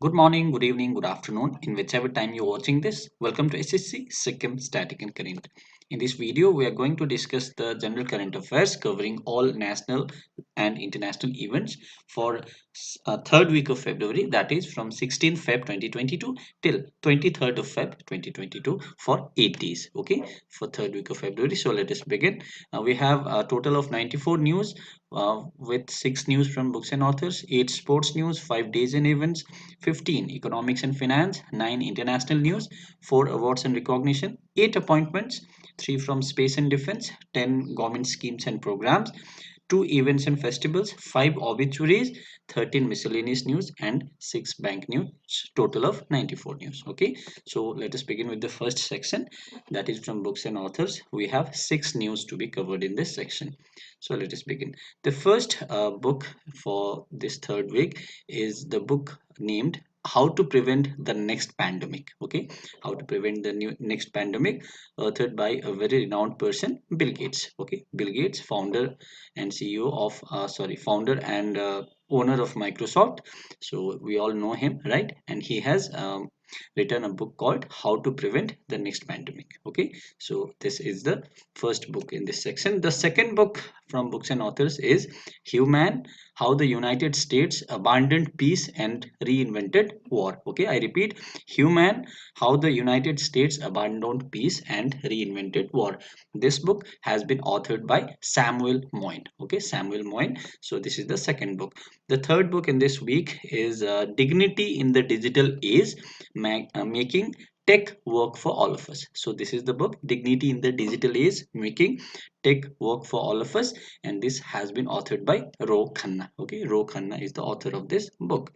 Good morning, good evening, good afternoon, in whichever time you're watching this. Welcome to SSC Sikkim Static and Current. In this video, we are going to discuss the general current affairs covering all national and international events for third week of February, that is from 16th Feb 2022 till 23rd of Feb 2022 for 8 days. Okay, for third week of February. So let us begin. We have a total of 94 news with 6 news from books and authors, 8 sports news, 5 days and events, 15 economics and finance, 9 international news, 4 awards and recognition, 8 appointments, 3 from space and defense, 10 government schemes and programs, 2 events and festivals, 5 obituaries, 13 miscellaneous news, and 6 bank news, total of 94 news. Okay, so let us begin with the first section, that is from books and authors. We have 6 news to be covered in this section. So let us begin. The first book for this third week is the book named How to Prevent the Next Pandemic. Okay, how to prevent the next pandemic, authored by a very renowned person, Bill Gates. Okay, Bill Gates, founder and CEO of founder and owner of Microsoft. So we all know him, right? And he has written a book called How to Prevent the Next Pandemic. Okay, so this is the first book in this section. The second book from books and authors is Human, How the United States Abandoned Peace and Reinvented War. Okay, I repeat, Human, How the United States Abandoned Peace and Reinvented War. This book has been authored by Samuel Moyn. Okay, Samuel Moyn. So this is the second book. The third book in this week is Dignity in the Digital Age, Making Tech Work for All of Us. So this is the book, Dignity in the Digital Age, Making Tech Work for All of Us, and this has been authored by Ro Khanna. Okay, Ro Khanna is the author of this book.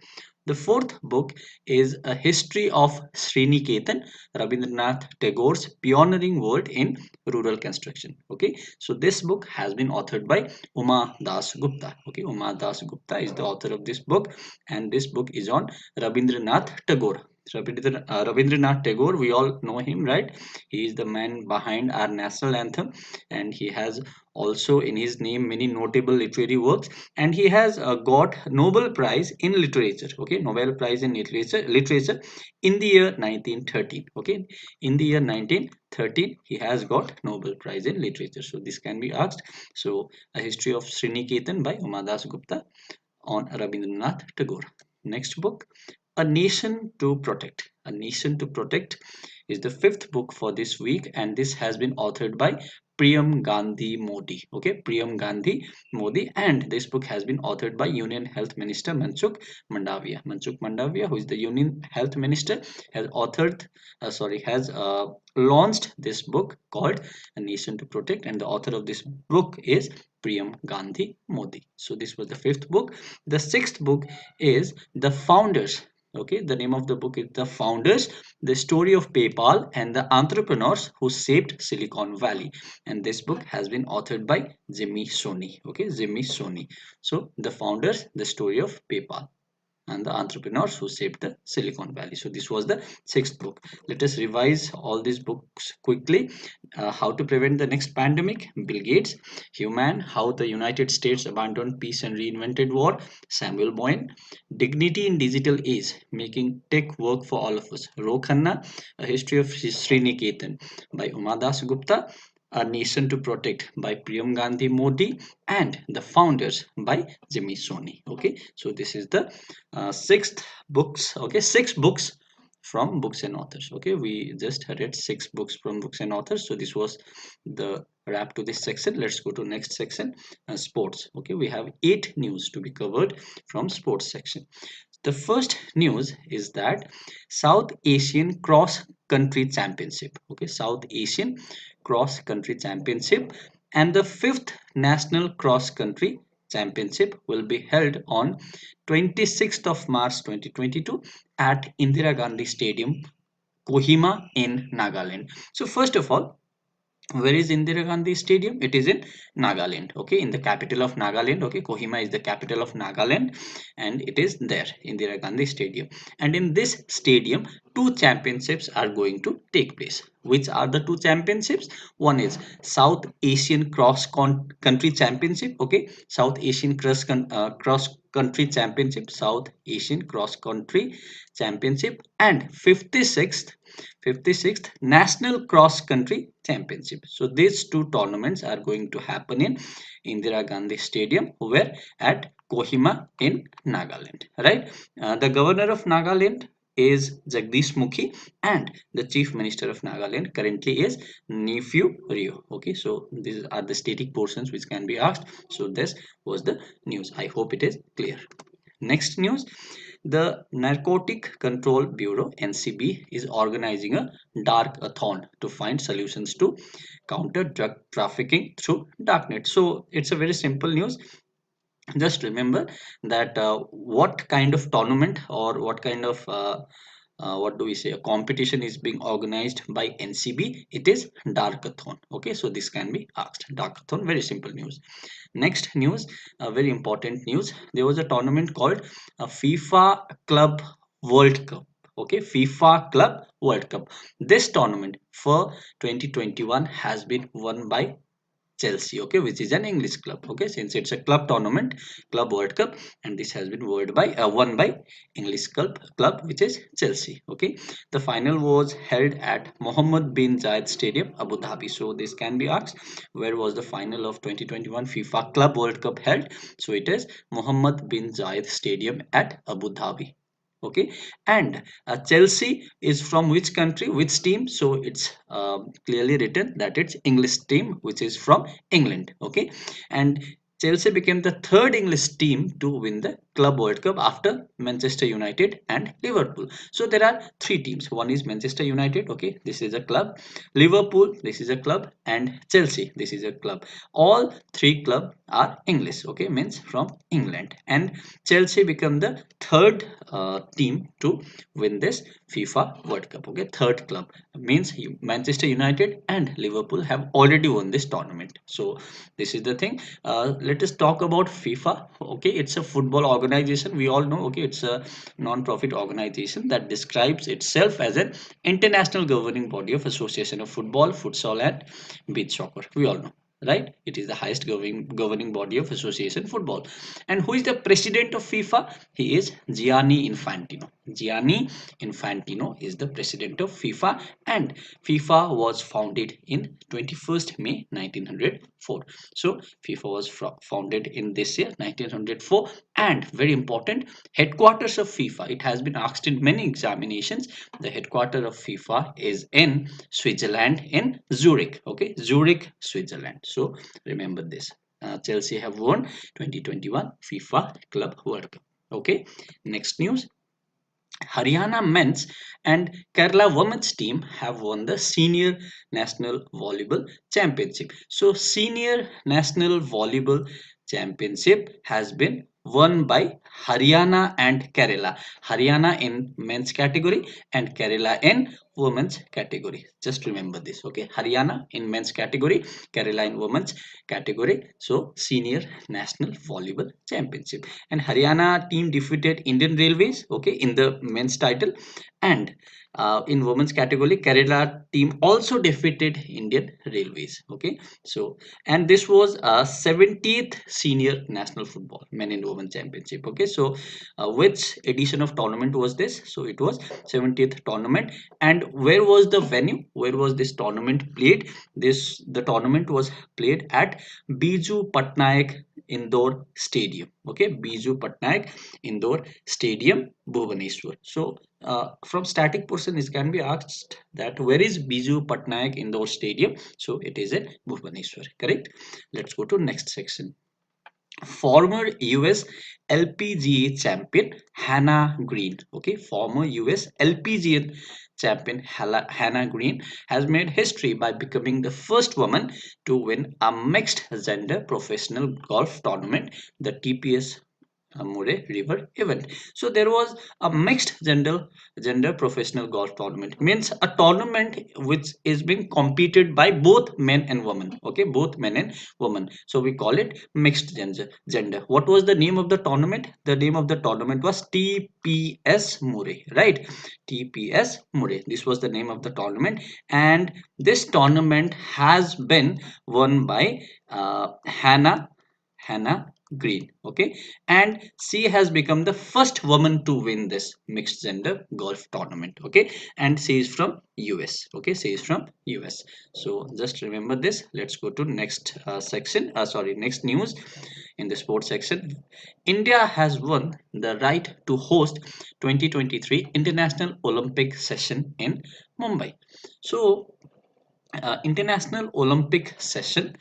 The fourth book is A History of Sriniketan, Rabindranath Tagore's pioneering work in rural construction. Okay, so this book has been authored by Uma Das Gupta. Okay, Uma Das Gupta is the author of this book, and this book is on Rabindranath Tagore. Rabindranath Tagore, we all know him, right? He is the man behind our national anthem, and he has also in his name many notable literary works, and he has got Nobel Prize in Literature. Okay, Nobel Prize in Literature in the year 1913. Okay, in the year 1913 he has got Nobel Prize in Literature. So this can be asked. So A History of Sriniketan by Umadas Gupta on Rabindranath Tagore. Next book, A Nation to Protect. A Nation to Protect is the fifth book for this week, and this has been authored by Priyam Gandhi Modi. Okay, Priyam Gandhi Modi, and this book has been authored by Union Health Minister Mansukh Mandavia. Mansukh Mandavia, who is the Union Health Minister, has launched this book called A Nation to Protect, and the author of this book is Priyam Gandhi Modi. So this was the fifth book. The sixth book is The Founders. Okay, the name of the book is The Founders, the story of PayPal and the entrepreneurs who shaped Silicon Valley. And this book has been authored by Jimmy Soni. Okay, Jimmy Soni. So The Founders, the story of PayPal and the entrepreneurs who shaped the Silicon Valley. So this was the sixth book. Let us revise all these books quickly. How to Prevent the Next Pandemic, Bill Gates. Human, How the United States Abandoned Peace and Reinvented War, Samuel Moyn. Dignity in Digital Age, Making Tech Work for All of Us, Ro Khanna. A History of Sriniketan by Umadas Gupta. A Nation to Protect by Priyam Gandhi Modi, and The Founders by Jimmy Soni. Okay, so this is the sixth books. Okay, six books from books and authors. Okay, we just read 6 books from books and authors. So this was the wrap to this section. Let's go to next section, sports. Okay, we have 8 news to be covered from sports section. The first news is that South Asian Cross Country Championship. Okay, South Asian Cross Country Championship and the fifth National Cross Country Championship will be held on 26th of March 2022 at Indira Gandhi Stadium, Kohima in Nagaland. So first of all, where is Indira Gandhi Stadium? It is in Nagaland. Okay, in the capital of Nagaland. Okay, Kohima is the capital of Nagaland, and it is there, Indira Gandhi Stadium. And in this stadium, two championships are going to take place. Which are the two championships? One is South Asian Country Championship. Okay, South Asian Cross Country Championship, South Asian Cross Country Championship, and 56th National Cross Country Championship. So these two tournaments are going to happen in Indira Gandhi Stadium, where at Kohima in Nagaland. Right? The governor of Nagaland is Jagdish Mukhi, and the chief minister of Nagaland currently is Nephew Rio. Okay, so these are the static portions which can be asked. So this was the news. I hope it is clear. Next news, the Narcotic Control Bureau NCB is organizing a dark-a-thon to find solutions to counter drug trafficking through darknet. So it's a very simple news. Just remember that what kind of tournament or what kind of what do we say, a competition is being organized by NCB. It is darkathon. Okay, so this can be asked. Darkathon, very simple news. Next news, a very important news. There was a tournament called FIFA Club World Cup. Okay, FIFA Club World Cup. This tournament for 2021 has been won by Chelsea, okay, which is an English club. Okay, since it's a club tournament, Club World Cup, and this has been won by English club, which is Chelsea. Okay, the final was held at Mohammed bin Zayed Stadium, Abu Dhabi. So this can be asked, where was the final of 2021 FIFA Club World Cup held? So it is Mohammed bin Zayed Stadium at Abu Dhabi. Okay, and Chelsea is from which country, which team? So it's clearly written that it's English team, which is from England. Okay, and Chelsea became the third English team to win the Club World Cup after Manchester United and Liverpool. So there are three teams. One is Manchester United. Okay, this is a club. Liverpool, this is a club, and Chelsea, this is a club. All three clubs are English. Okay, means from England, and Chelsea become the third team to win this FIFA World Cup. Okay, third club means Manchester United and Liverpool have already won this tournament. So this is the thing. Let us talk about FIFA. Okay, it's a football organization. We all know. Okay, it's a non-profit organization that describes itself as an international governing body of Association of Football, Futsal, and Beach Soccer. We all know, right? It is the highest governing body of association football. And who is the president of FIFA? He is Gianni Infantino. Gianni Infantino is the president of FIFA, and FIFA was founded in 21st May 1904. So FIFA was founded in this year 1904, and very important, headquarters of FIFA. It has been asked in many examinations. The headquarters of FIFA is in Switzerland, in Zurich. Okay, Zurich, Switzerland. So remember this. Chelsea have won 2021 FIFA Club World Cup. Okay, next news. Haryana men's and Kerala women's team have won the senior national volleyball championship. So senior national volleyball championship has been won by Haryana and Kerala. Haryana in men's category and Kerala in women's category. Just remember this. Okay, Haryana in men's category, Kerala in women's category. So senior national volleyball championship, and Haryana team defeated Indian Railways, okay, in the men's title, and in women's category Kerala team also defeated Indian Railways. Okay, so and this was a 70th senior national football men and women championship. Okay, so which edition of tournament was this? So it was 70th tournament. And where was the venue, where was this tournament played? The tournament was played at Biju Patnaik Indoor Stadium. Okay, Biju Patnaik Indoor Stadium, Bhubaneswar. So from static portion, it can be asked that where is Biju Patnaik Indoor Stadium? So it is in Bhubaneswar. Correct. Let's go to next section. Former US LPGA champion Hannah Green. Okay, former US LPGA champion Hannah Green has made history by becoming the first woman to win a mixed gender professional golf tournament, the TPS Murray River event. So there was a mixed gender professional golf tournament. Means a tournament which is being competed by both men and women. Okay, both men and women. So we call it mixed gender. What was the name of the tournament? The name of the tournament was TPS Murray. Right, TPS Murray. This was the name of the tournament, and this tournament has been won by Hannah Green. Okay, and she has become the first woman to win this mixed gender golf tournament. Okay, and she is from US. Okay, she is from US. So just remember this. Let's go to next section. Sorry, next news in the sports section. India has won the right to host 2023 International Olympic session in Mumbai. So International Olympic session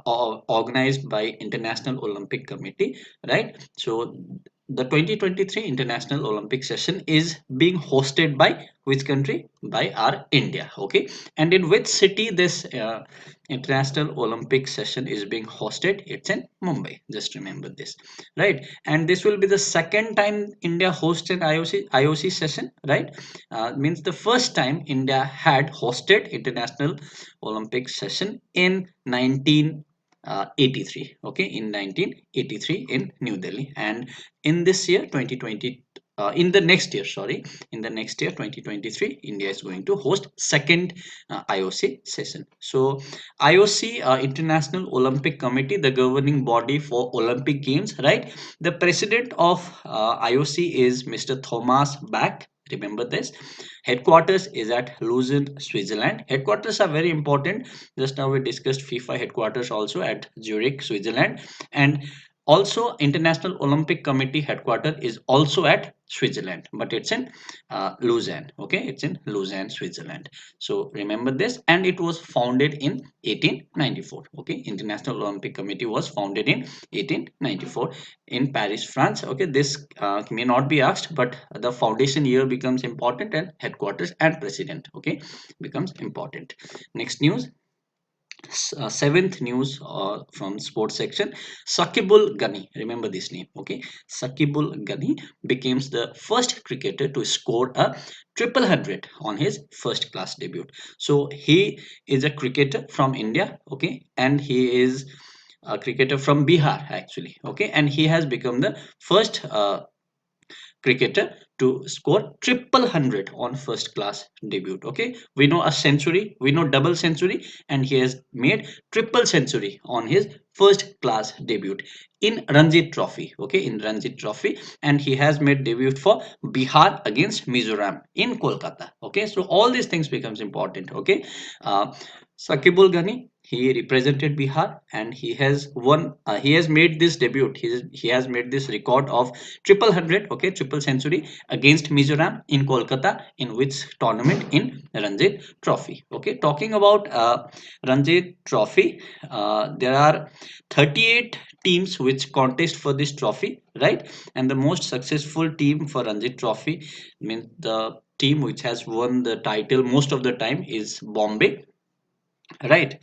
organized by International Olympic Committee, right? So the 2023 International Olympic session is being hosted by which country? By our India. Okay, and in which city this International Olympic session is being hosted? It's in Mumbai. Just remember this, right? And this will be the second time India hosts an IOC session, right? Means the first time India had hosted International Olympic session in 1983. Okay, in 1983 in New Delhi, and in this year 2020, in the next year, sorry, in the next year 2023, India is going to host second IOC session. So IOC, International Olympic Committee, the governing body for Olympic Games, right? The president of IOC is Mr. Thomas Bach. Remember this. Headquarters is at Lucerne, Switzerland. Headquarters are very important. Just now we discussed FIFA headquarters also at Zurich, Switzerland, and also International Olympic Committee headquarters is also at Switzerland, but it's in Lucerne. Okay, it's in Lucerne, Switzerland. So remember this, and it was founded in 1894. Okay, International Olympic Committee was founded in 1894 in Paris, France. Okay, this may not be asked, but the foundation year becomes important, and headquarters and president, okay, becomes important. Next news. Seventh news from sports section. Sakibul Ghani, remember this name, okay? Sakibul Ghani becomes the first cricketer to score a triple hundred on his first class debut. So he is a cricketer from India, okay, and he is a cricketer from Bihar actually, okay, and he has become the first cricketer to score triple hundred on first class debut. Okay, we know a century, we know double century, and he has made triple century on his first class debut in Ranji Trophy. Okay, in Ranji Trophy, and he has made debut for Bihar against Mizoram in Kolkata. Okay, so all these things becomes important. Okay, uh, Sakibul Ghani, he represented Bihar, and he has won. He has made this debut. He has made this record of triple hundred. Okay, triple century against Mizoram in Kolkata, in which tournament? In Ranji Trophy. Okay, talking about Ranji Trophy, there are 38 teams which contest for this trophy, right? And the most successful team for Ranji Trophy, means the team which has won the title most of the time, is Bombay, right?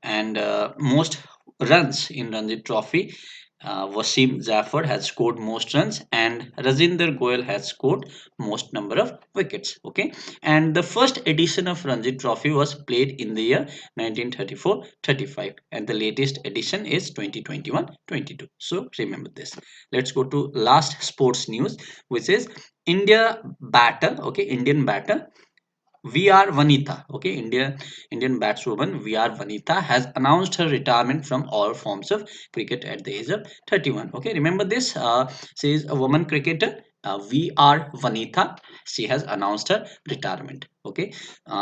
And most runs in Ranji Trophy, Wasim Zaffar has scored most runs, and Rajinder Goyal has scored most number of wickets. Okay, and the first edition of Ranji Trophy was played in the year 1934-35, and the latest edition is 2021-22. So remember this. Let's go to last sports news, which is India batter. Okay, Indian batter VR Vanitha, okay, Indian batswoman VR Vanitha has announced her retirement from all forms of cricket at the age of 31. Okay, remember this. She is a woman cricketer. VR Vanitha. She has announced her retirement. Okay,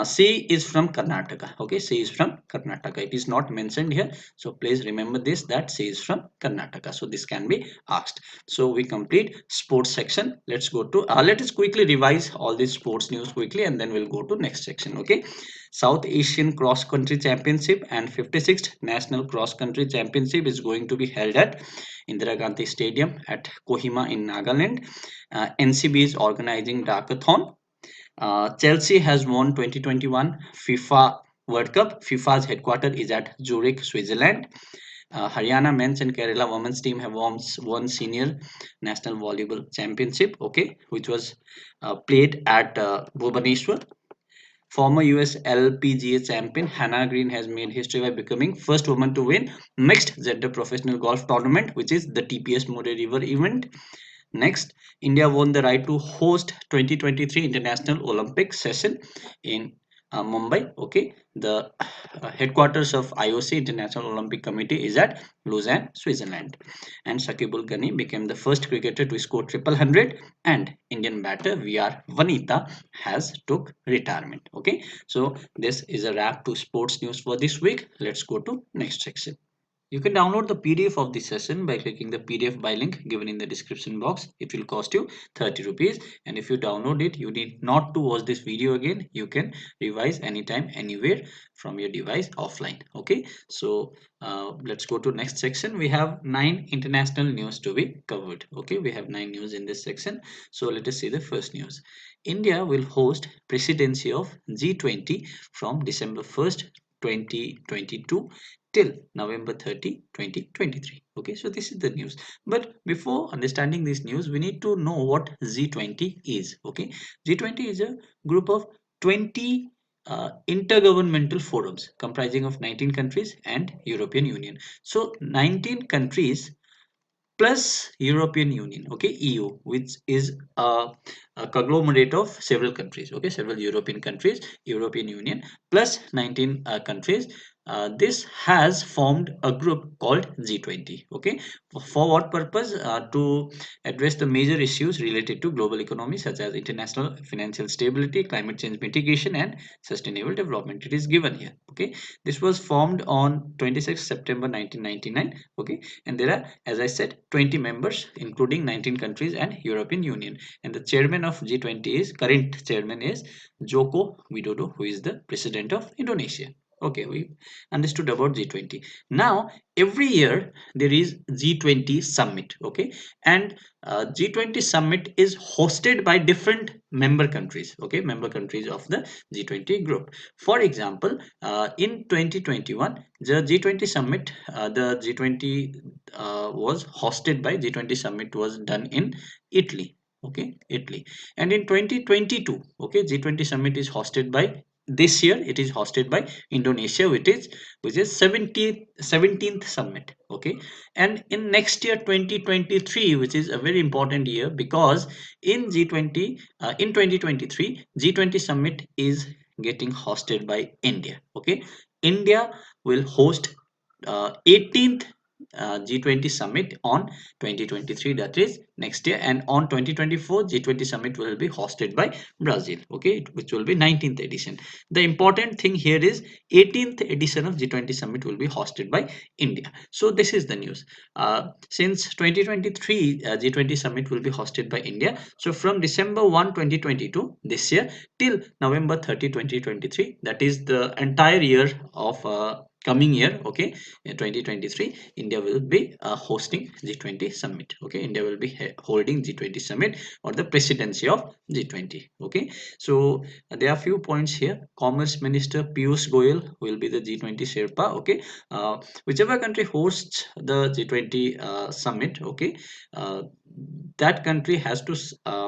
she is from Karnataka. Okay, she is from Karnataka. It is not mentioned here, so please remember this, that she is from Karnataka. So this can be asked. So we complete sports section. Let's go to let us quickly revise all these sports news quickly, and then we'll go to next section. Okay, South Asian Cross Country Championship and 56th National Cross Country Championship is going to be held at Indira Gandhi Stadium at Kohima in Nagaland. NCB is organizing Darkathon. Chelsea has won 2021 FIFA World Cup. FIFA's headquarters is at Zurich, Switzerland. Haryana men's and Kerala women's team have won senior national volleyball championship, okay, which was played at Bhubaneswar. Former US LPGA champion Hannah Green has made history by becoming first woman to win mixed gender professional golf tournament, which is the TPS Murray River event. Next, India won the right to host 2023 International Olympic session in Mumbai. Okay, the headquarters of IOC International Olympic Committee is at Lausanne, Switzerland. And Shakibul Ghani became the first cricketer to score triple hundred. And Indian batter VR Vanita has took retirement. Okay, so this is a wrap to sports news for this week. Let's go to next section. You can download the PDF of this session by clicking the PDF by link given in the description box. It will cost you 30 rupees, and if you download it, you need not to watch this video again. You can revise anytime, anywhere from your device offline. Okay, so let's go to next section. We have 9 international news to be covered. Okay, we have 9 news in this section. So let us see the first news. India will host presidency of G20 from December 1st, 2022 till November 30, 2023. Okay, so this is the news. But before understanding this news, we need to know what G20 is. Okay, G20 is a group of 20 intergovernmental forums comprising of 19 countries and European Union. So 19 countries plus European Union, okay, EU, which is a conglomerate of several countries, okay, several European countries, European Union plus 19 countries. This has formed a group called G20. Okay, for what purpose? To address the major issues related to global economy, such as international financial stability, climate change mitigation, and sustainable development. It is given here. Okay, this was formed on 26 September 1999. Okay, and there are, as I said, 20 members including 19 countries and European Union, and the chairman of G20 is, current chairman is Joko Widodo, who is the president of Indonesia. Okay, we understood about G20. Now every year there is G20 summit. Okay, and G20 summit is hosted by different member countries. Okay, member countries of the G20 group. For example, in 2021 the G20 summit, the G20 was hosted by G20 summit was done in Italy. Okay, Italy. And in 2022, okay, G20 summit is hosted by, this year it is hosted by Indonesia, which is 17th summit. Okay, and in next year 2023, which is a very important year, because in G20 in 2023 G20 summit is getting hosted by India. Okay, India will host 18th G20 summit on 2023, that is next year, and on 2024 G20 summit will be hosted by Brazil. Okay, which will be 19th edition. The important thing here is 18th edition of G20 summit will be hosted by India. So this is the news. Since 2023 G20 summit will be hosted by India, so from December 1 2022 this year till November 30 2023, that is the entire year of coming year. Okay, in 2023 India will be hosting G20 summit. Okay, India will be holding G20 summit or the presidency of G20. Okay, so there are few points here. Commerce Minister Piyush Goyal will be the G20 Sherpa. Okay, whichever country hosts the G20 summit, okay, that country has to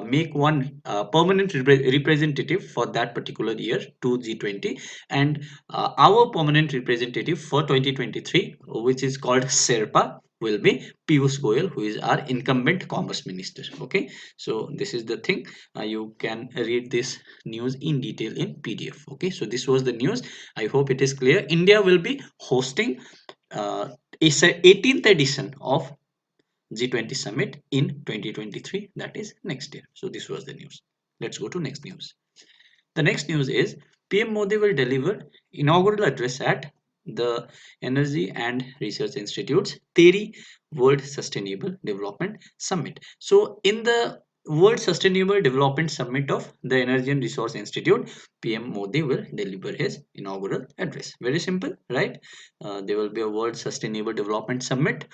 make one permanent representative for that particular year to G20, and our permanent representative for 2023, which is called Sherpa, will be Piyush Goyal, who is our incumbent commerce minister. Okay, so this is the thing. You can read this news in detail in PDF. Okay, so this was the news. I hope it is clear. India will be hosting uh, 18th edition of G20 summit in 2023, that is next year. So this was the news. Let's go to next news. The next news is PM Modi will deliver inaugural address at the Energy and Research Institute's TERI World Sustainable Development Summit. So in the World Sustainable Development Summit of the Energy and Resource Institute, PM Modi will deliver his inaugural address. Very simple, right? There will be a World Sustainable Development Summit.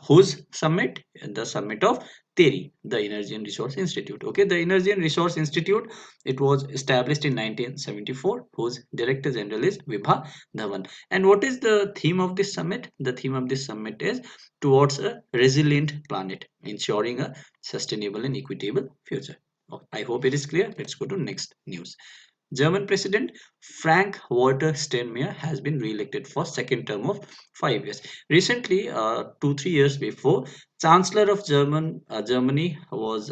Whose summit? The summit of TERI, the Energy and Resource Institute. Okay, the Energy and Resource Institute, it was established in 1974, whose Director General is Vibha Dhawan. And what is the theme of this summit? The theme of this summit is towards a resilient planet, ensuring a sustainable and equitable future. Oh, I hope it is clear. Let's go to next news. German President Frank-Walter Steinmeier has been re-elected for second term of 5 years. Recently, 2-3 years before, Chancellor of Germany was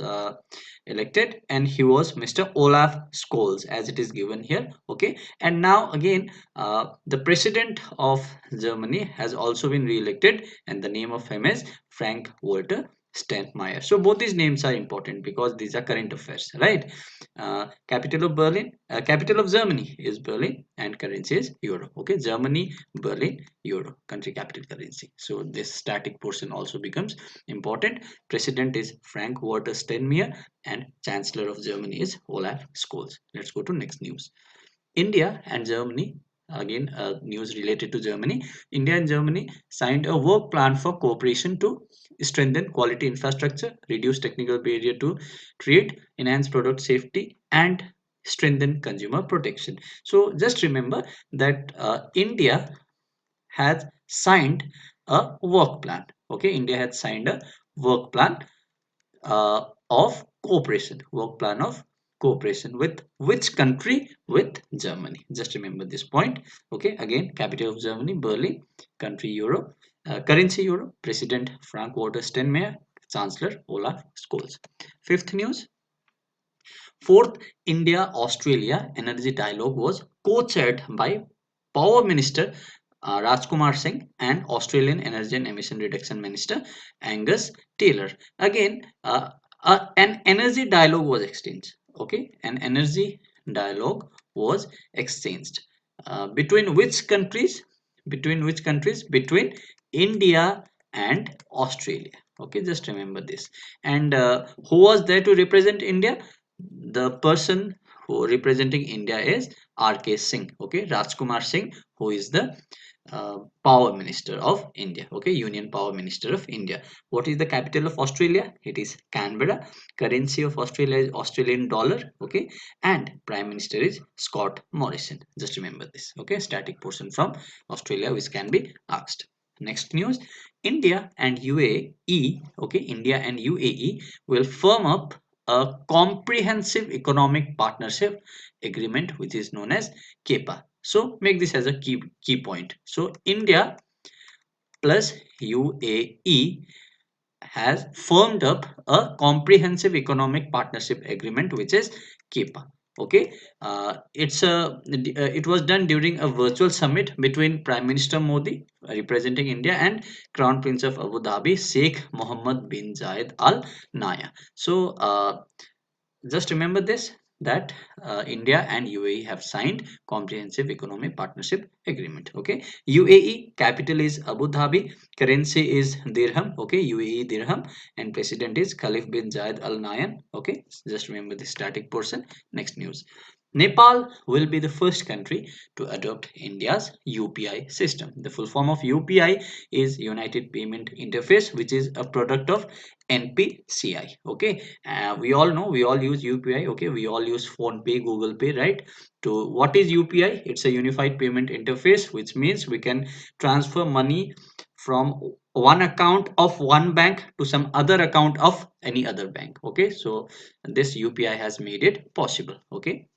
elected, and he was Mr. Olaf Scholz, as it is given here. Okay, and now again, the President of Germany has also been re-elected, and the name of him is Frank-Walter Steinmeier. So both these names are important because these are current affairs, right? Capital of Germany is Berlin, and currency is euro. Okay, Germany, Berlin, euro, country capital currency. So this static portion also becomes important. President is Frank Walter Steinmeier, and Chancellor of Germany is Olaf Scholz. Let's go to next news. India and Germany, again news related to Germany. India and Germany signed a work plan for cooperation to strengthen quality infrastructure, reduce technical barrier to trade, enhance product safety, and strengthen consumer protection. So just remember that India has signed a work plan. Okay, India has signed a work plan of cooperation, work plan of cooperation with which country? With Germany. Just remember this point. Okay, again, capital of Germany, Berlin, country Euro, currency Euro, President Frank Walter Steinmeier, Chancellor Olaf Scholz. Fifth news. Fourth India Australia Energy Dialogue was co-chaired by Power Minister Rajkumar Singh and Australian Energy and Emission Reduction Minister Angus Taylor. Again, an energy dialogue was exchanged. Okay, an energy dialogue was exchanged between which countries? Between which countries? Between India and Australia. Okay, just remember this. And who was there to represent India? The person who representing India is RK Singh. Okay, Rajkumar Singh, who is the Power Minister of India. Okay, Union Power Minister of India. What is the capital of Australia? It is Canberra. Currency of Australia is Australian dollar. Okay, and Prime Minister is Scott Morrison. Just remember this. Okay, static portion from Australia which can be asked. Next news. India and UAE. Okay, India and UAE will firm up a comprehensive economic partnership agreement, which is known as KEPA. So make this as a key point. So India plus UAE has firmed up a comprehensive economic partnership agreement, which is KEPA. Okay, it was done during a virtual summit between Prime Minister Modi representing India and Crown Prince of Abu Dhabi Sheikh Mohammed bin Zayed Al Nahyan. So just remember this, that India and UAE have signed comprehensive economic partnership agreement. Okay, UAE capital is Abu Dhabi, currency is dirham. Okay, UAE dirham, and president is Khalif bin Zayed Al Nahyan. Okay, just remember the static portion. Next news. Nepal will be the first country to adopt India's UPI system. The full form of UPI is United Payment Interface, which is a product of NPCI. Okay, we all know, we all use UPI. Okay, we all use Phone Pay, Google Pay, right? To what is UPI? It's a unified payment interface, which means we can transfer money from one account of one bank to some other account of any other bank. Okay, so this UPI has made it possible. Okay,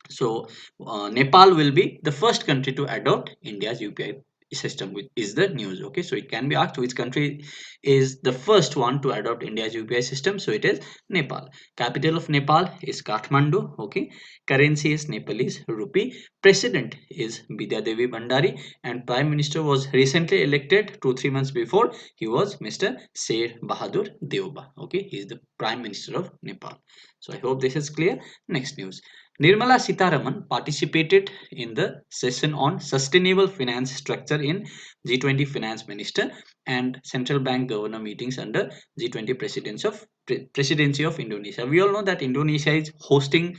so Nepal will be the first country to adopt India's UPI system, which is the news. Okay, so it can be asked which country is the first one to adopt India's UPI system. So it is Nepal. Capital of Nepal is Kathmandu. Okay, currency is Nepalese rupee. President is Bidya Devi Bhandari, and Prime Minister was recently elected 2-3 months before. He was Mr. Sher Bahadur Deuba. Okay, he is the Prime Minister of Nepal. So I hope this is clear. Next news. Nirmala Sitharaman participated in the session on sustainable finance structure in G20 finance minister and central bank governor meetings under G20 presidency of Indonesia. We all know that Indonesia is hosting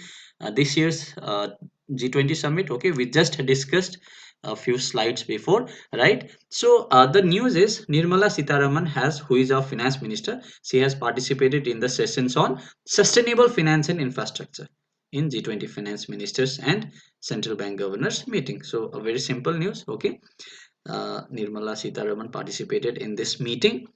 this year's G20 summit. Okay, we just discussed a few slides before, right? So the news is Nirmala Sitharaman has, who is our finance minister, she has participated in the sessions on sustainable finance and infrastructure in G20 finance ministers and central bank governors meeting. So a very simple news, okay. Nirmala Sitharaman participated in this meeting.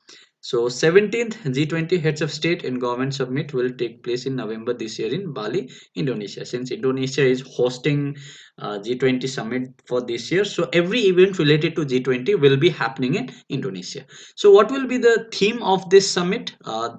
So 17th G20 Heads of State and Government Summit will take place in November this year in Bali, Indonesia. Since Indonesia is hosting G20 Summit for this year, so every event related to G20 will be happening in Indonesia. So what will be the theme of this summit?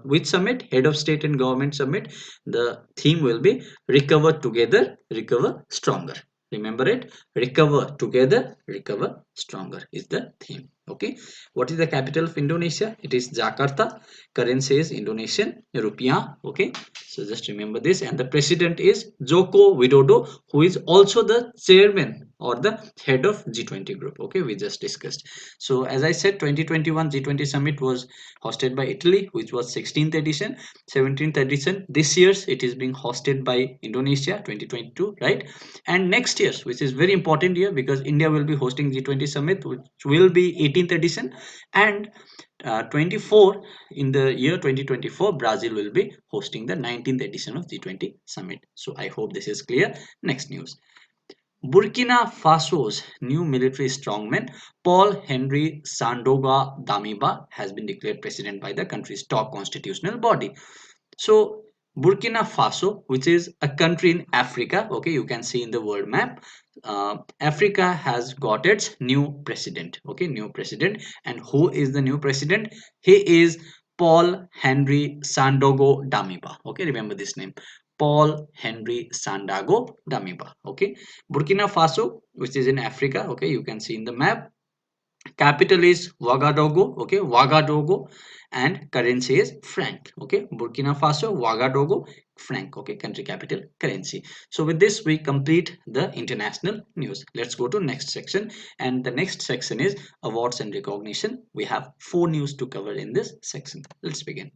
Which summit? Head of State and Government Summit. The theme will be Recover Together, Recover Stronger. Remember it, recover together, recover stronger is the theme. Okay, what is the capital of Indonesia? It is Jakarta. Currency is Indonesian rupiah. Okay, so just remember this. And the president is Joko Widodo, who is also the chairman or the head of G20 group. Okay, we just discussed. So as I said, 2021 G20 summit was hosted by Italy, which was 16th edition. 17th edition this year's it is being hosted by Indonesia, 2022, right? And next year, which is very important year, because India will be hosting G20 summit, which will be 18th edition, and 24 in the year 2024 Brazil will be hosting the 19th edition of G20 summit. So I hope this is clear. Next news: Burkina Faso's new military strongman Paul Henry Sandoga Damiba has been declared president by the country's top constitutional body. So Burkina Faso, which is a country in Africa, okay, you can see in the world map, Africa has got its new president, okay, new president. And who is the new president? He is Paul Henry Sandogo Damiba, okay, remember this name, Paul Henry Sandago Damiba, okay. Burkina Faso, which is in Africa, okay, you can see in the map. Capital is Ouagadougou, okay, Ouagadougou, and currency is franc, okay. Burkina Faso, Ouagadougou, franc, okay, country capital, currency. So with this we complete the international news. Let's go to next section, and the next section is awards and recognition. We have 4 news to cover in this section. Let's begin.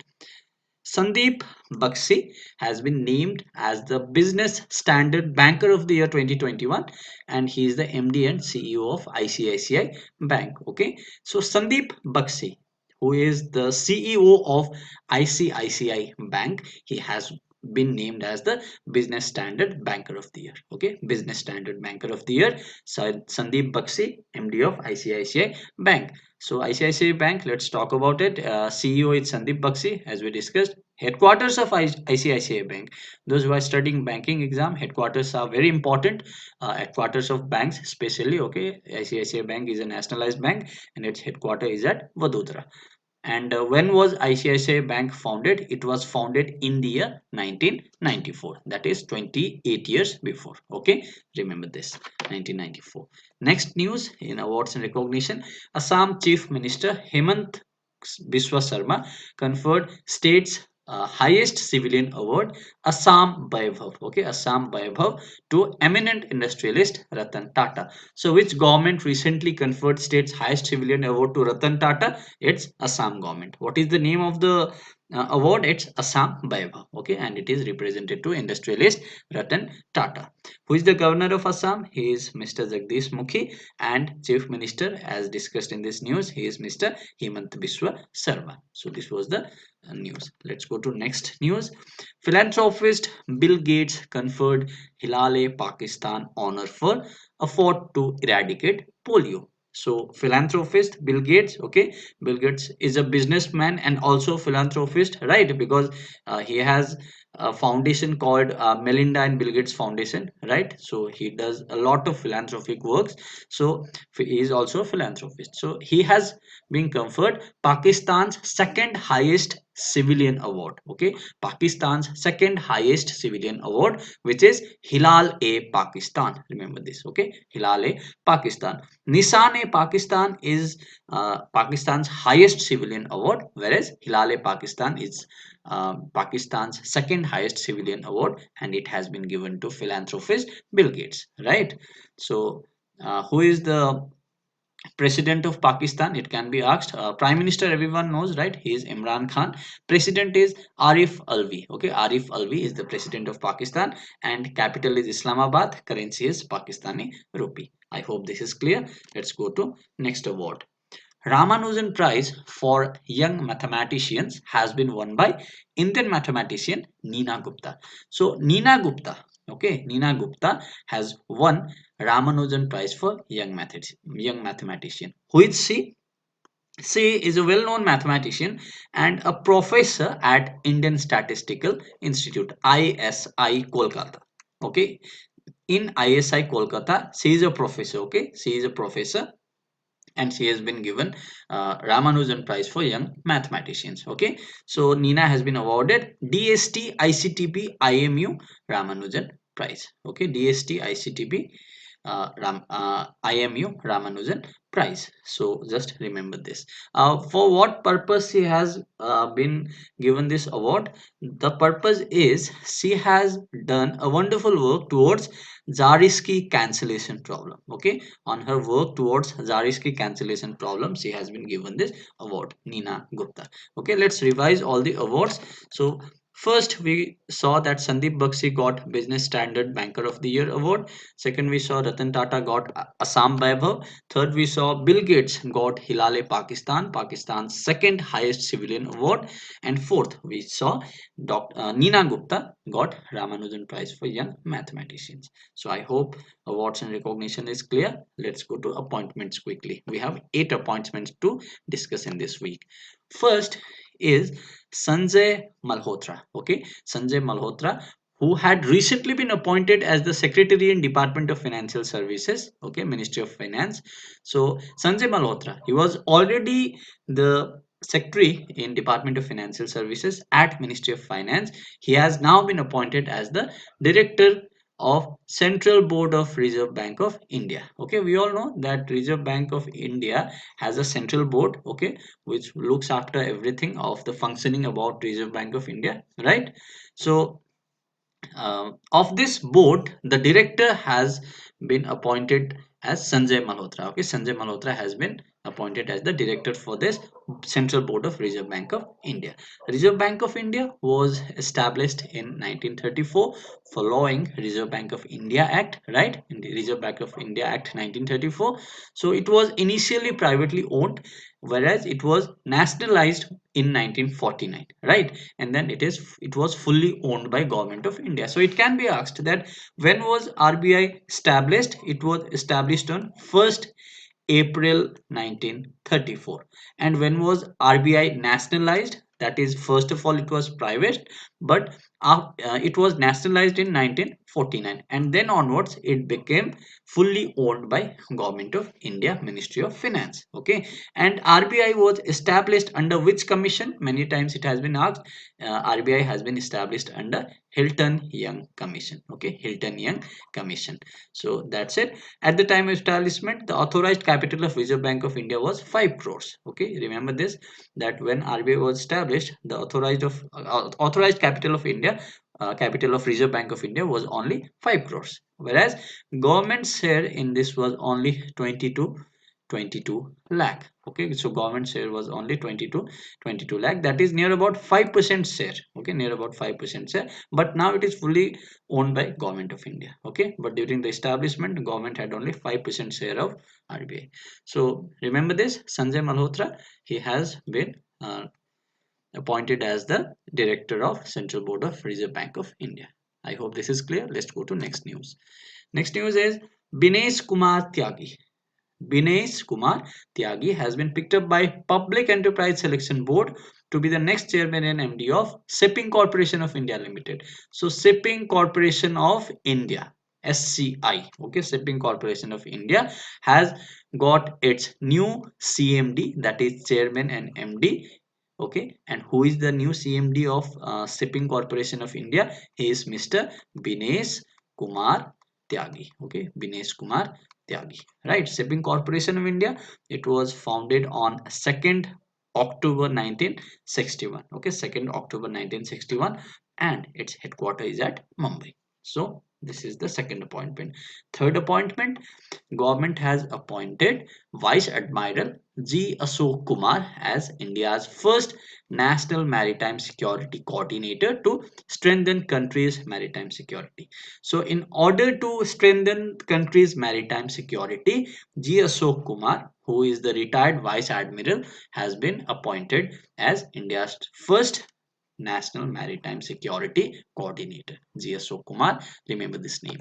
Sandeep Bakshi has been named as the Business Standard Banker of the Year 2021, and he is the MD and CEO of ICICI Bank. Okay, so Sandeep Bakshi, who is the CEO of ICICI Bank, he has been named as the Business Standard Banker of the Year. Okay, Business Standard Banker of the Year, Sandeep Bakshi, MD of ICICI Bank. So ICICI Bank, let's talk about it. CEO is Sandeep Bakshi, as we discussed. Headquarters of ICICI Bank. Those who are studying banking exam, headquarters are very important. Headquarters of banks, especially. Okay, ICICI Bank is a nationalized bank, and its headquarters is at Vadodara. And when was ICICI Bank founded? It was founded in the year 1994. That is 28 years before. Okay, remember this, 1994. Next news in awards and recognition: Assam Chief Minister Hemant Biswa Sarma conferred state's highest civilian award, Assam Vaibhav. Okay, Assam Vaibhav, to eminent industrialist Ratan Tata. So, which government recently conferred state's highest civilian award to Ratan Tata? It's Assam government. What is the name of the award? It's Assam Vaibhav. Okay, and it is represented to industrialist Ratan Tata. Who is the governor of Assam? He is Mr. Jagdish Mukhi, and chief minister, as discussed in this news, he is Mr. Hemant Biswa Sarma. So this was the news. Let's go to next news. Philanthropist Bill Gates conferred Hilale Pakistan honor for effort to eradicate polio. So philanthropist Bill Gates, okay, Bill Gates is a businessman and also philanthropist, right? Because he has a foundation called Melinda and Bill Gates Foundation, right? So he does a lot of philanthropic works. So he is also a philanthropist. So he has been conferred Pakistan's second highest civilian award. Okay, Pakistan's second highest civilian award, which is Hilal A Pakistan. Remember this. Okay, Hilal A Pakistan. Nissan A Pakistan is Pakistan's highest civilian award, whereas Hilal A Pakistan is Pakistan's second highest civilian award, and it has been given to philanthropist Bill Gates, right? So who is the President of Pakistan, it can be asked. Prime Minister, everyone knows, right? He is Imran Khan. President is Arif Alvi. Okay, Arif Alvi is the president of Pakistan, and capital is Islamabad. Currency is Pakistani rupee. I hope this is clear. Let's go to next award. Ramanujan Prize for Young Mathematicians has been won by Indian mathematician Nina Gupta. So Nina Gupta, okay, Nina Gupta has won Ramanujan Prize for young mathematician. Who is she? She is a well-known mathematician and a professor at Indian Statistical Institute (ISI) Kolkata. Okay, in ISI Kolkata, she is a professor. Okay, she is a professor and she has been given Ramanujan Prize for Young Mathematicians. Okay, so Nina has been awarded DST ICTP IMU Ramanujan Prize. Okay, DST ICTP IMU Ramanujan Prize. So just remember this. For what purpose she has been given this award? The purpose is she has done a wonderful work towards Zariski cancellation problem. Okay, on her work towards Zariski cancellation problem, she has been given this award, Nina Gupta. Okay, let's revise all the awards. So first we saw that Sandeep Bakshi got Business Standard Banker of the Year award. Second, we saw Ratan Tata got Assam Vaibhav. Third, we saw Bill Gates got Hilale Pakistan, Pakistan's second highest civilian award. And fourth, we saw Nina Gupta got Ramanujan Prize for Young Mathematicians. So I hope awards and recognition is clear. Let's go to appointments quickly. We have 8 appointments to discuss in this week. First is Sanjay Malhotra. Okay, Sanjay Malhotra, who had recently been appointed as the Secretary in Department of Financial Services, okay, Ministry of Finance. So Sanjay Malhotra, he was already the Secretary in Department of Financial Services at Ministry of Finance. He has now been appointed as the Director of Central Board of Reserve Bank of India. Okay, we all know that Reserve Bank of India has a central board, okay, which looks after everything of the functioning about Reserve Bank of India, right? So of this board, the director has been appointed as Sanjay Malhotra. Okay, Sanjay Malhotra has been appointed as the director for this Central Board of Reserve Bank of India. Reserve Bank of India was established in 1934 following Reserve Bank of India Act, right? In the Reserve Bank of India Act 1934. So it was initially privately owned, whereas it was nationalized in 1949, right? And then it was fully owned by Government of India. So it can be asked that when was RBI established? It was established on 1st April 1934. And when was RBI nationalized? That is, first of all, it was private, but it was nationalized in 1949, and then onwards it became fully owned by Government of India, Ministry of Finance. Okay, and RBI was established under which commission? Many times it has been asked. RBI has been established under Hilton Young Commission. Okay, Hilton Young Commission. So that's it. At the time of establishment, the authorized capital of Reserve Bank of India was 5 crores. Okay, remember this, that when RBI was established, the authorized capital of India, capital of Reserve Bank of India was only 5 crores, whereas government share in this was only 22 lakh. Okay, so government share was only 22 lakh. That is near about 5% share. Okay, near about 5% share. But now it is fully owned by Government of India. Okay, but during the establishment, government had only 5% share of RBI. So remember this, Sanjay Malhotra, he has been appointed as the Director of Central Board of Reserve Bank of India. I hope this is clear. Let's go to next news. Next news is Binesh Kumar Tyagi. Binesh Kumar Tyagi has been picked up by Public Enterprise Selection Board to be the next chairman and MD of Shipping Corporation of India Limited. So Shipping Corporation of India, SCI, okay, Shipping Corporation of India has got its new CMD, that is Chairman and MD. Okay, and who is the new CMD of Shipping Corporation of India? He is Mr. Binesh Kumar Tyagi. Okay, Binesh Kumar Tyagi, right? Shipping Corporation of India, it was founded on 2nd October 1961. Okay, 2nd October 1961, and its headquarters is at Mumbai. So This is the second appointment. Third appointment, government has appointed Vice Admiral G. Ashok Kumar as India's first National Maritime Security Coordinator to strengthen country's maritime security. So, in order to strengthen country's maritime security, G. Ashok Kumar, who is the retired Vice Admiral, has been appointed as India's first National Maritime Security Coordinator. G. Ashok Kumar, remember this name.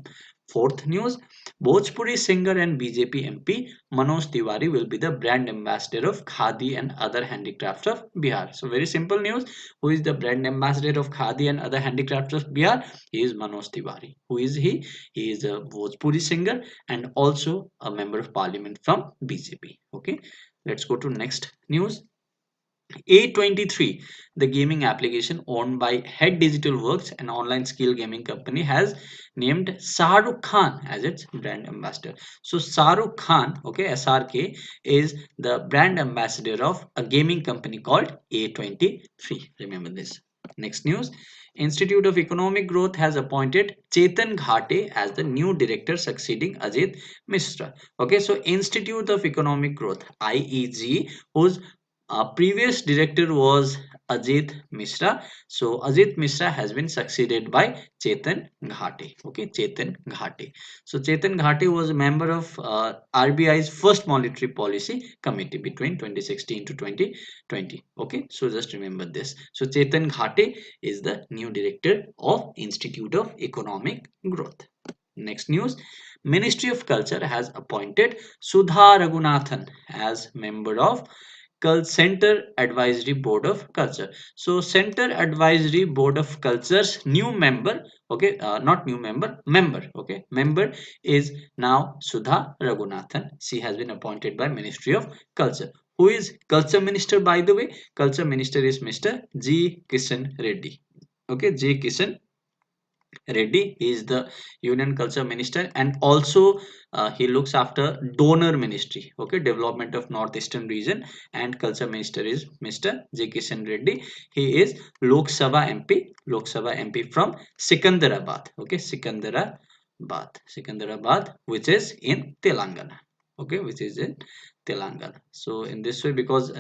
Fourth news, Bhojpuri singer and BJP MP Manoj Tiwari will be the brand ambassador of Khadi and other handicrafts of Bihar. So very simple news. Who is the brand ambassador of Khadi and other handicrafts of Bihar? He is Manoj Tiwari. Who is he? He is a Bhojpuri singer and also a member of parliament from BJP. Okay, let's go to next news. A23, the gaming application owned by Head Digital Works, an online skill gaming company, has named Shahrukh Khan as its brand ambassador. So Shahrukh Khan, okay, SRK, is the brand ambassador of a gaming company called A23. Remember this. Next news. Institute of Economic Growth has appointed Chetan Ghate as the new director succeeding Ajit Mishra. Okay, so Institute of Economic Growth, IEG, whose previous director was Ajit Mishra. So Ajit Mishra has been succeeded by Chetan Ghate. Okay, Chetan Ghate. So Chetan Ghate was a member of RBI's first monetary policy committee between 2016 to 2020. Okay, so just remember this. So Chetan Ghate is the new director of Institute of Economic Growth. Next news, Ministry of Culture has appointed Sudha Raghunathan as member of Center Advisory Board of Culture. So Center Advisory Board of Culture's new member, okay, not new member, member, okay, member is now Sudha Raghunathan. She has been appointed by Ministry of Culture. Who is Culture Minister, by the way? Culture Minister is Mr. G. Kishan Reddy. Okay, J. Kishan Reddy. He is the Union Culture Minister and also he looks after donor ministry, okay, development of northeastern region, and culture minister is Mr. J. Kishan Reddy. He is Lok Sabha MP from Sikandarabad, okay, Sikandarabad, which is in Telangana, okay, which is in Telangana. So in this way, because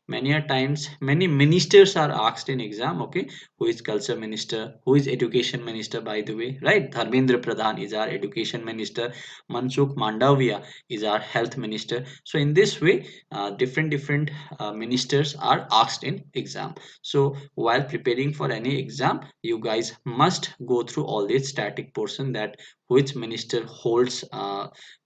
many a times many ministers are asked in exam, okay, who is culture minister, who is education minister, by the way, right? Dharmendra Pradhan is our education minister, Mansukh Mandavia is our health minister. So in this way, different ministers are asked in exam. So while preparing for any exam, you guys must go through all this static portion, that which minister holds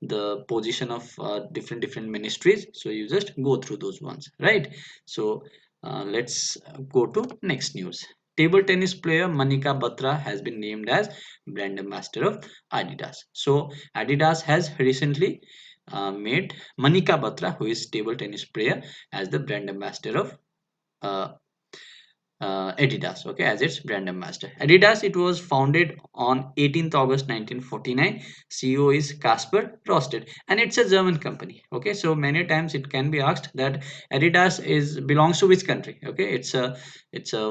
the position of different ministries. So you just go through those ones, right? So let's go to next news. Table tennis player Manika Batra has been named as brand ambassador of Adidas. So Adidas has recently made Manika Batra, who is table tennis player, as the brand ambassador of uh, Adidas, okay, as its brand ambassador. Adidas, it was founded on 18th August 1949. CEO is Kasper Rosted, and it's a German company. Okay, so many times it can be asked that Adidas is belongs to which country. Okay, it's a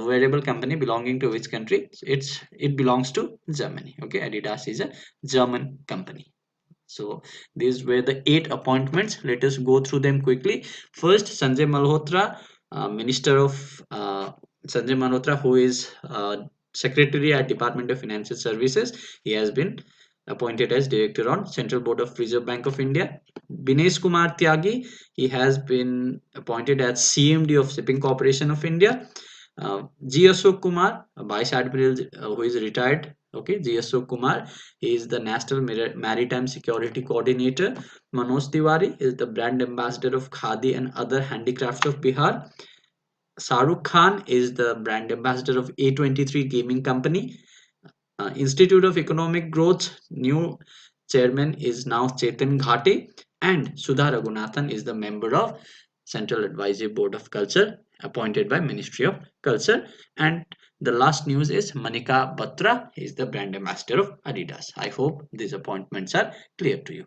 variable company belonging to which country? It belongs to Germany. Okay, Adidas is a German company. So these were the 8 appointments. Let us go through them quickly. First, Minister of Sanjay Malhotra, who is Secretary at Department of Financial Services. He has been appointed as Director on Central Board of Reserve Bank of India. Binesh Kumar Tyagi, he has been appointed as CMD of Shipping Corporation of India. G. Ashok Kumar, Vice Admiral, who is retired. Okay, G. Ashok Kumar, he is the National Maritime Security Coordinator. Manoj Tiwari is the brand ambassador of Khadi and other handicrafts of Bihar. Shahrukh Khan is the brand ambassador of A23 gaming company. Institute of Economic Growth new chairman is now Chetan Ghate, and Sudha Raghunathan is the member of Central Advisory Board of Culture appointed by Ministry of Culture. And the last news is Manika Batra is the brand ambassador of Adidas. I hope these appointments are clear to you.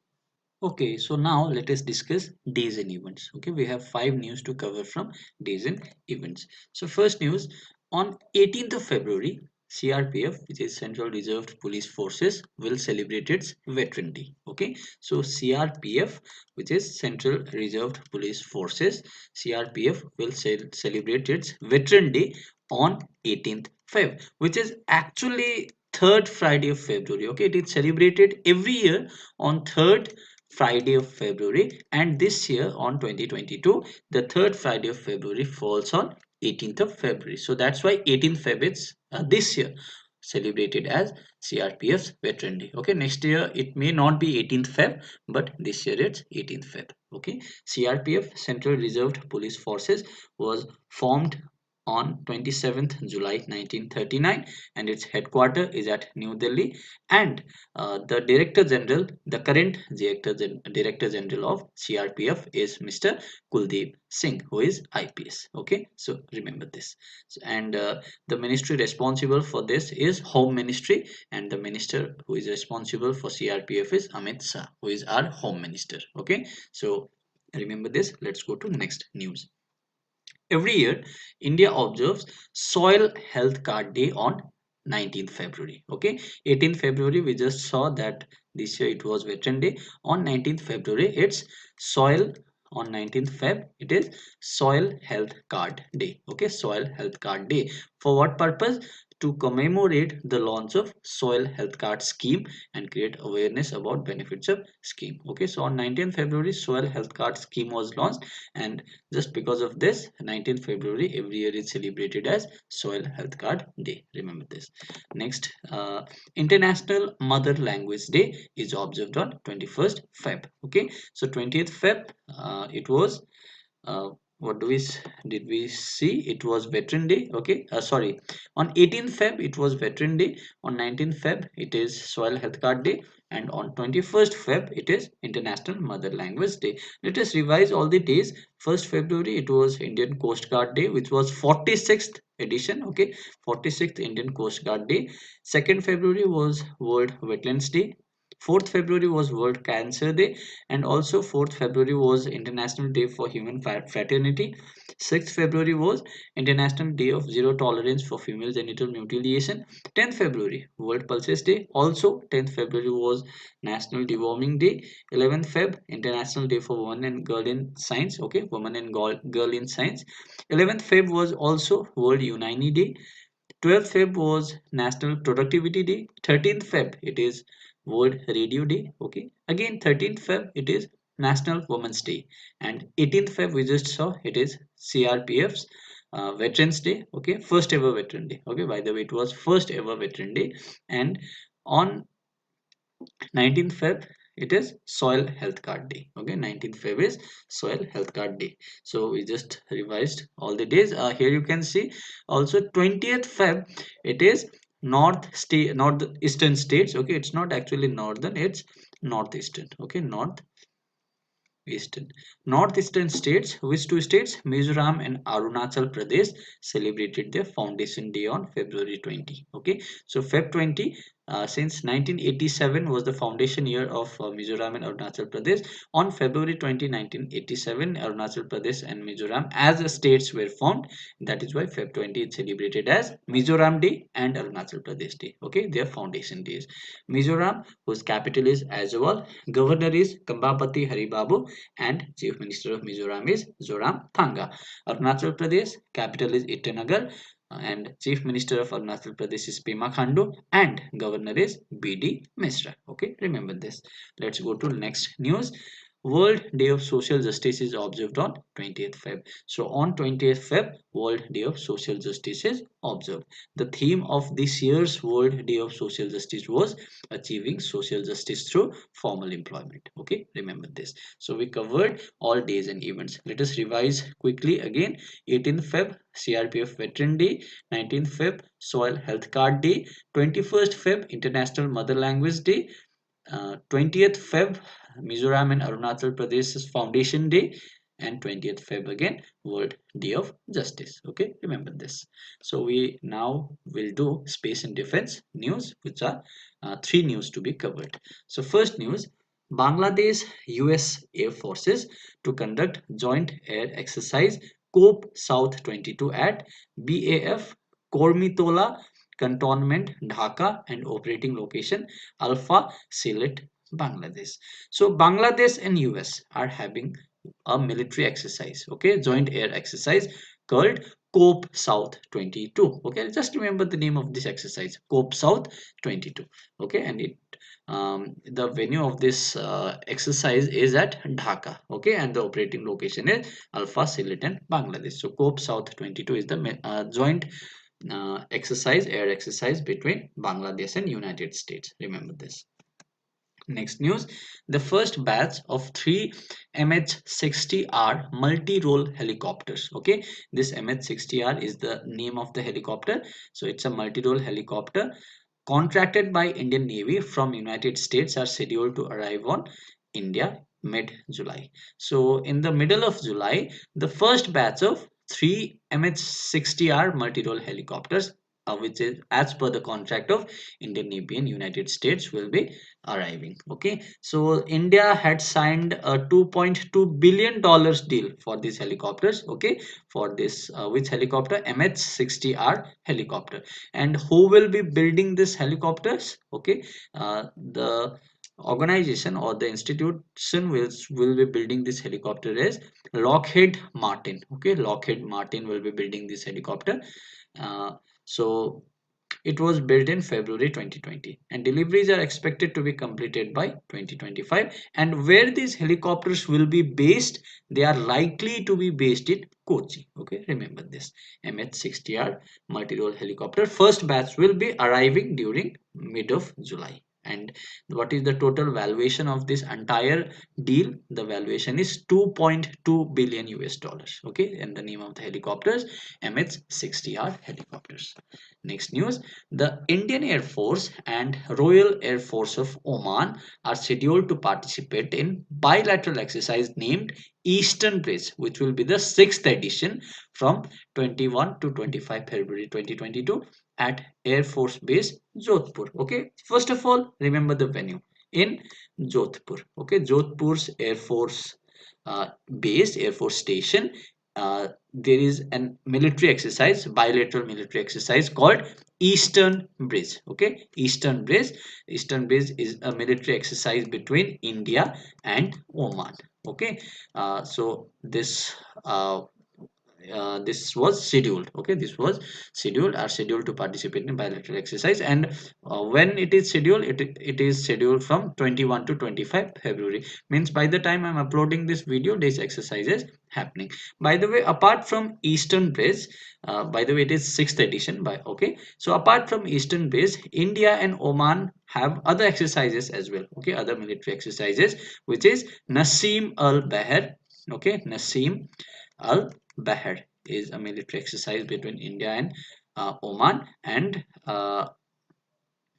Okay, so now let us discuss days and events. Okay, we have 5 news to cover from days and events. So first news, on 18th of February, CRPF, which is Central Reserved Police Forces, will celebrate its Veteran Day. Okay, so CRPF, which is Central Reserved Police Forces, CRPF will celebrate its Veteran Day on 18th Feb, which is actually third Friday of February. Okay, it is celebrated every year on third Friday of February, and this year on 2022, the third Friday of February falls on 18th of February. So that's why 18th Feb is this year celebrated as CRPF's Veteran Day. Okay, next year it may not be 18th Feb, but this year it's 18th Feb. Okay, CRPF, Central Reserved Police Forces, was formed on 27th July 1939, and its headquarters is at New Delhi. And the Director General, the current Director General of CRPF is Mr. Kuldeep Singh, who is IPS. Okay, so remember this. And the ministry responsible for this is Home Ministry, and the minister who is responsible for CRPF is Amit Shah, who is our Home Minister. Okay, so remember this. Let's go to next news. Every year, India observes Soil Health Card Day on 19th February. Okay, 18th February, we just saw that this year it was Veteran Day. On 19th February, it's Soil. On 19th Feb, it is Soil Health Card Day. Okay, Soil Health Card Day. For what purpose? To commemorate the launch of Soil Health Card Scheme and create awareness about benefits of scheme. Okay, so on 19th February, Soil Health Card Scheme was launched, and just because of this, 19th February every year is celebrated as Soil Health Card Day. Remember this. Next, International Mother Language Day is observed on 21st Feb. Okay, so 20th Feb, it was uh, what did we see? It was Veteran Day. Okay, sorry, on 18th Feb it was Veteran Day, on 19th Feb it is Soil Health Card Day, and on 21st Feb it is International Mother Language Day. Let us revise all the days. 1st February it was Indian Coast Guard Day, which was 46th edition. Okay, 46th Indian Coast Guard Day. 2nd February was World Wetlands Day. 4th February was World Cancer Day, and also 4th February was International Day for Human Fraternity. 6th February was International Day of Zero Tolerance for Female Genital Mutilation. 10th February World Pulses Day. Also 10th February was National Deworming Day. 11th Feb International Day for Women and Girl in Science. Okay, Women and Girl in Science. 11th Feb was also World Unani Day. 12th Feb was National Productivity Day. 13th Feb it is World Radio Day. Okay, again 13th Feb it is National Women's Day, and 18th Feb we just saw it is CRPF's Veterans Day. Okay, first ever Veteran Day. Okay, by the way, it was first ever Veteran Day, and on 19th Feb it is Soil Health Card Day. Okay, 19th Feb is Soil Health Card Day. So we just revised all the days. Here you can see also 20th Feb it is northeastern states. Okay, it's not actually northern, it's northeastern. Okay, Eastern. Northeastern states, which two states? Mizoram and Arunachal Pradesh celebrated their foundation day on February 20. Okay, so Feb 20, since 1987 was the foundation year of Mizoram and Arunachal Pradesh. On February 20, 1987, Arunachal Pradesh and Mizoram as the states were formed. That is why Feb 20 is celebrated as Mizoram Day and Arunachal Pradesh Day. Okay, their foundation days. Mizoram, whose capital is Aizawl, governor is Kambapati Haribabu, and Chief Minister of Mizoram is Zoram Thanga. Arunachal Pradesh, capital is Itanagar, and Chief Minister of Arunachal Pradesh is Pema Khandu, and Governor is B.D. Misra. Okay, remember this. Let's go to next news. World Day of Social Justice is observed on 20th Feb. So on 20th Feb, World Day of Social Justice is observed. The theme of this year's World Day of Social Justice was achieving social justice through formal employment. Okay, remember this. So we covered all days and events. Let us revise quickly again. 18th Feb, CRPF Veteran Day. 19th Feb, Soil Health Card Day. 21st Feb, International Mother Language Day. 20th Feb, Mizoram and Arunachal Pradesh's Foundation Day, and 20th Feb again, World Day of Justice. Okay, remember this. So we now will do space and defense news, which are three news to be covered. So first news, Bangladesh US Air Forces to conduct joint air exercise COPE South 22 at BAF Kormitola cantonment Dhaka, and operating location Alpha, Sylhet, Bangladesh. So Bangladesh and US are having a military exercise, okay, joint air exercise called COPE South 22. Okay, just remember the name of this exercise, COPE South 22. Okay, and the venue of this exercise is at Dhaka. Okay, and the operating location is Alpha, Sylhet, and Bangladesh. So COPE South 22 is the joint exercise, air exercise between Bangladesh and United States. Remember this. Next news, the first batch of three MH-60R multi-role helicopters. Okay, this MH-60R is the name of the helicopter. So it's a multi-role helicopter contracted by Indian Navy from United States are scheduled to arrive on India mid-July. So in the middle of July, the first batch of three MH-60R multi-role helicopters, which is as per the contract of Indian Navy and United States, will be arriving. Okay, so India had signed a $2.2 billion deal for these helicopters. Okay, for this which helicopter? MH-60R helicopter. And who will be building these helicopters? Okay, the organization or the institution will be building this helicopter is Lockheed Martin. Okay, Lockheed Martin will be building this helicopter. So it was built in February 2020 and deliveries are expected to be completed by 2025. And where these helicopters will be based, they are likely to be based in Kochi. Okay, remember this. MH-60R multi-role helicopter first batch will be arriving during mid of July. And what is the total valuation of this entire deal? The valuation is 2.2 billion US dollars. Okay, and the name of the helicopters, MH-60R helicopters. Next news, the Indian Air Force and Royal Air Force of Oman are scheduled to participate in bilateral exercise named Eastern Bridge, which will be the sixth edition from 21 to 25 February 2022 at Air Force Base Jodhpur. Okay, first of all, remember the venue in Jodhpur. Okay, Jodhpur's Air Force base, Air Force station. There is an military exercise, bilateral military exercise called Eastern Bridge. Okay, Eastern Bridge. Eastern Bridge is a military exercise between India and Oman. Okay, so this was scheduled. Okay, this was scheduled to participate in bilateral exercise. And when it is scheduled, it is scheduled from 21 to 25 February. Means by the time I'm uploading this video, this exercise is happening. By the way, apart from Eastern Bridge, by the way, it is sixth edition. By okay, so apart from Eastern Bridge, India and Oman have other exercises as well. Okay, other military exercises, which is Nasim al Bahr. Okay, Nasim Al Bahr is a military exercise between India and Oman. And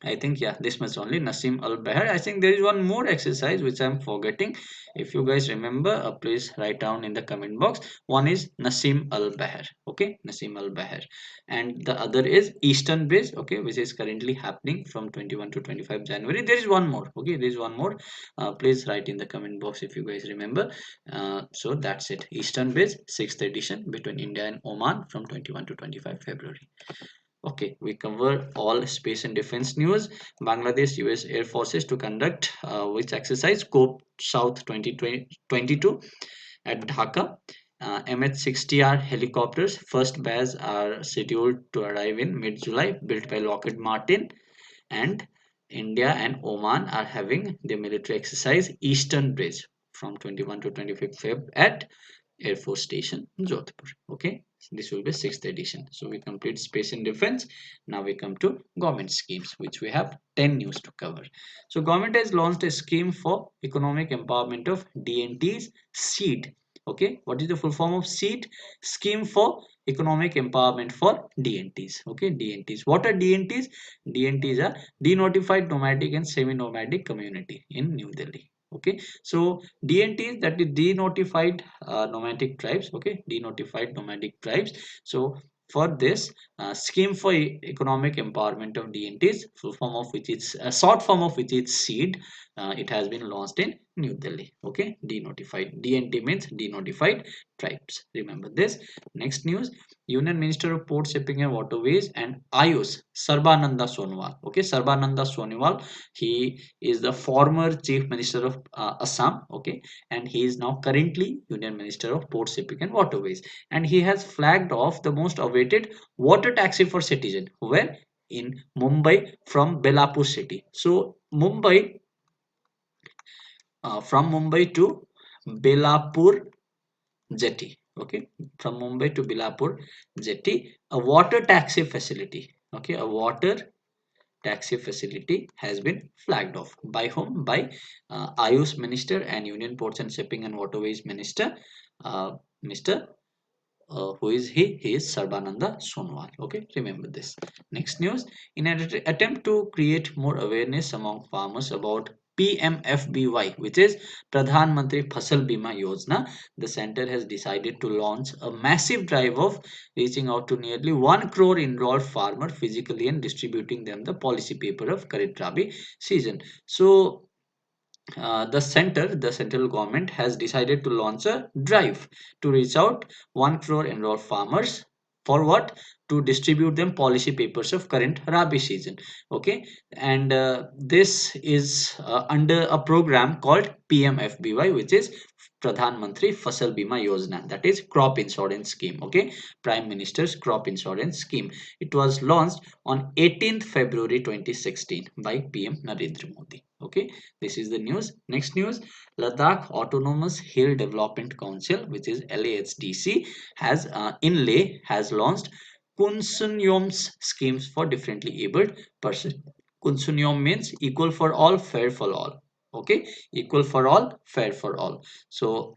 I think, yeah, this much only, Nasim Al Bahr. I think there is one more exercise which I'm forgetting. If you guys remember, please write down in the comment box. One is Nasim Al Bahr. Okay, Nasim Al Bahr. And the other is Eastern Bridge, okay, which is currently happening from 21 to 25 January. There is one more. Okay, there is one more. Please write in the comment box if you guys remember. So that's it. Eastern Bridge, 6th edition between India and Oman from 21 to 25 February. Okay, we cover all space and defense news. Bangladesh US Air Forces to conduct which exercise? COPE South 2022 at Dhaka. MH-60R helicopters, first batch are scheduled to arrive in mid-July, built by Lockheed Martin. And India and Oman are having the military exercise Eastern Bridge from 21 to 25 Feb at Air Force Station Jodhpur. Okay, so this will be sixth edition. So we complete space and defense. Now we come to government schemes, which we have 10 news to cover. So government has launched a scheme for economic empowerment of DNTs, SEED. Okay, what is the full form of SEED? Scheme for economic empowerment for DNTs. Okay, DNTs. What are DNTs? DNTs are denotified nomadic and semi-nomadic community in New Delhi. Okay, so DNTs, that is denotified nomadic tribes. Okay, denotified nomadic tribes. So for this scheme for economic empowerment of DNTs, full form of which is a short form of which is SEED. it has been launched in New Delhi. Okay, denotified. DNT means denotified tribes. Remember this. Next news: Union Minister of Port Shipping and Waterways and Ayush Sarbananda Sonowal. Okay, Sarbananda Sonowal. He is the former Chief Minister of Assam. Okay, and he is now currently Union Minister of Port Shipping and Waterways. And he has flagged off the most awaited water taxi for citizen. Where? In Mumbai from Belapur city. So from Mumbai to Belapur jetty. Okay, from Mumbai to Belapur jetty, a water taxi facility. Okay, a water taxi facility has been flagged off. By whom? By Ayush Minister and Union Ports and Shipping and Waterways Minister, Mr. Who is he? He is Sarbananda Sonowal. Okay, remember this. Next news: in an attempt to create more awareness among farmers about PMFBY, which is Pradhan Mantri Fasal Bima Yojana, the center has decided to launch a massive drive of reaching out to nearly 1 crore enrolled farmers physically and distributing them the policy paper of Kharif Rabi season. So the central government has decided to launch a drive to reach out 1 crore enrolled farmers for what? To distribute them policy papers of current Rabi season. Okay, and this is under a program called PMFBY, which is Pradhan Mantri Fasal Bima Yojana, that is crop insurance scheme. Okay, Prime Minister's crop insurance scheme. It was launched on 18th February 2016 by PM Narendra Modi. Okay, this is the news. Next news: Ladakh Autonomous Hill Development Council, which is LAHDC, has in Leh has launched Kunsunyom's schemes for differently abled persons. Kunsunyom means equal for all, fair for all. Okay, equal for all, fair for all. So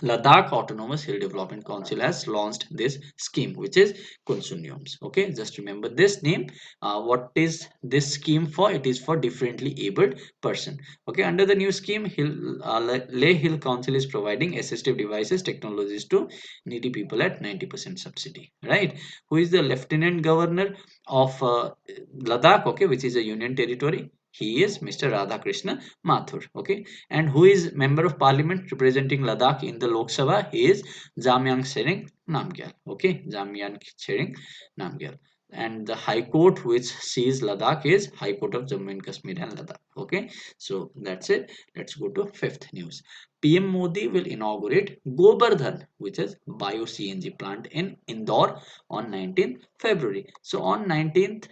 Ladakh Autonomous Hill Development Council has launched this scheme, which is Consortiums. Okay, just remember this name. What is this scheme for? It is for differently abled person. Okay, under the new scheme, Leh Hill Council is providing assistive devices technologies to needy people at 90% subsidy. Right? Who is the Lieutenant Governor of Ladakh? Okay, which is a union territory. He is Mr. Radhakrishna Mathur. Okay, and who is member of parliament representing Ladakh in the Lok Sabha? He is Jamyang Sering Namgyal. Okay, Jamyang Sering Namgyal. And the High Court which sees Ladakh is High Court of Jammu and Kashmir and Ladakh. Okay, so that's it. Let's go to fifth news. PM Modi will inaugurate Gobardhan, which is bio CNG plant in Indore on 19th February. So on 19th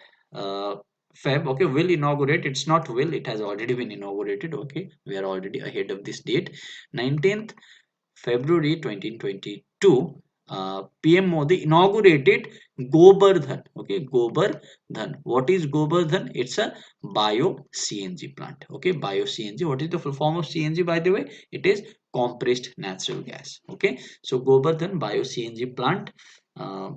Feb, okay, will inaugurate. It's not will, it has already been inaugurated. Okay, we are already ahead of this date. 19th February 2022, PM Modi inaugurated Gobardhan. Okay, Gobardhan. What is Gobardhan? It's a bio CNG plant. Okay, bio CNG. What is the full form of CNG, by the way? It is compressed natural gas. Okay, so Gobardhan bio CNG plant. Uh,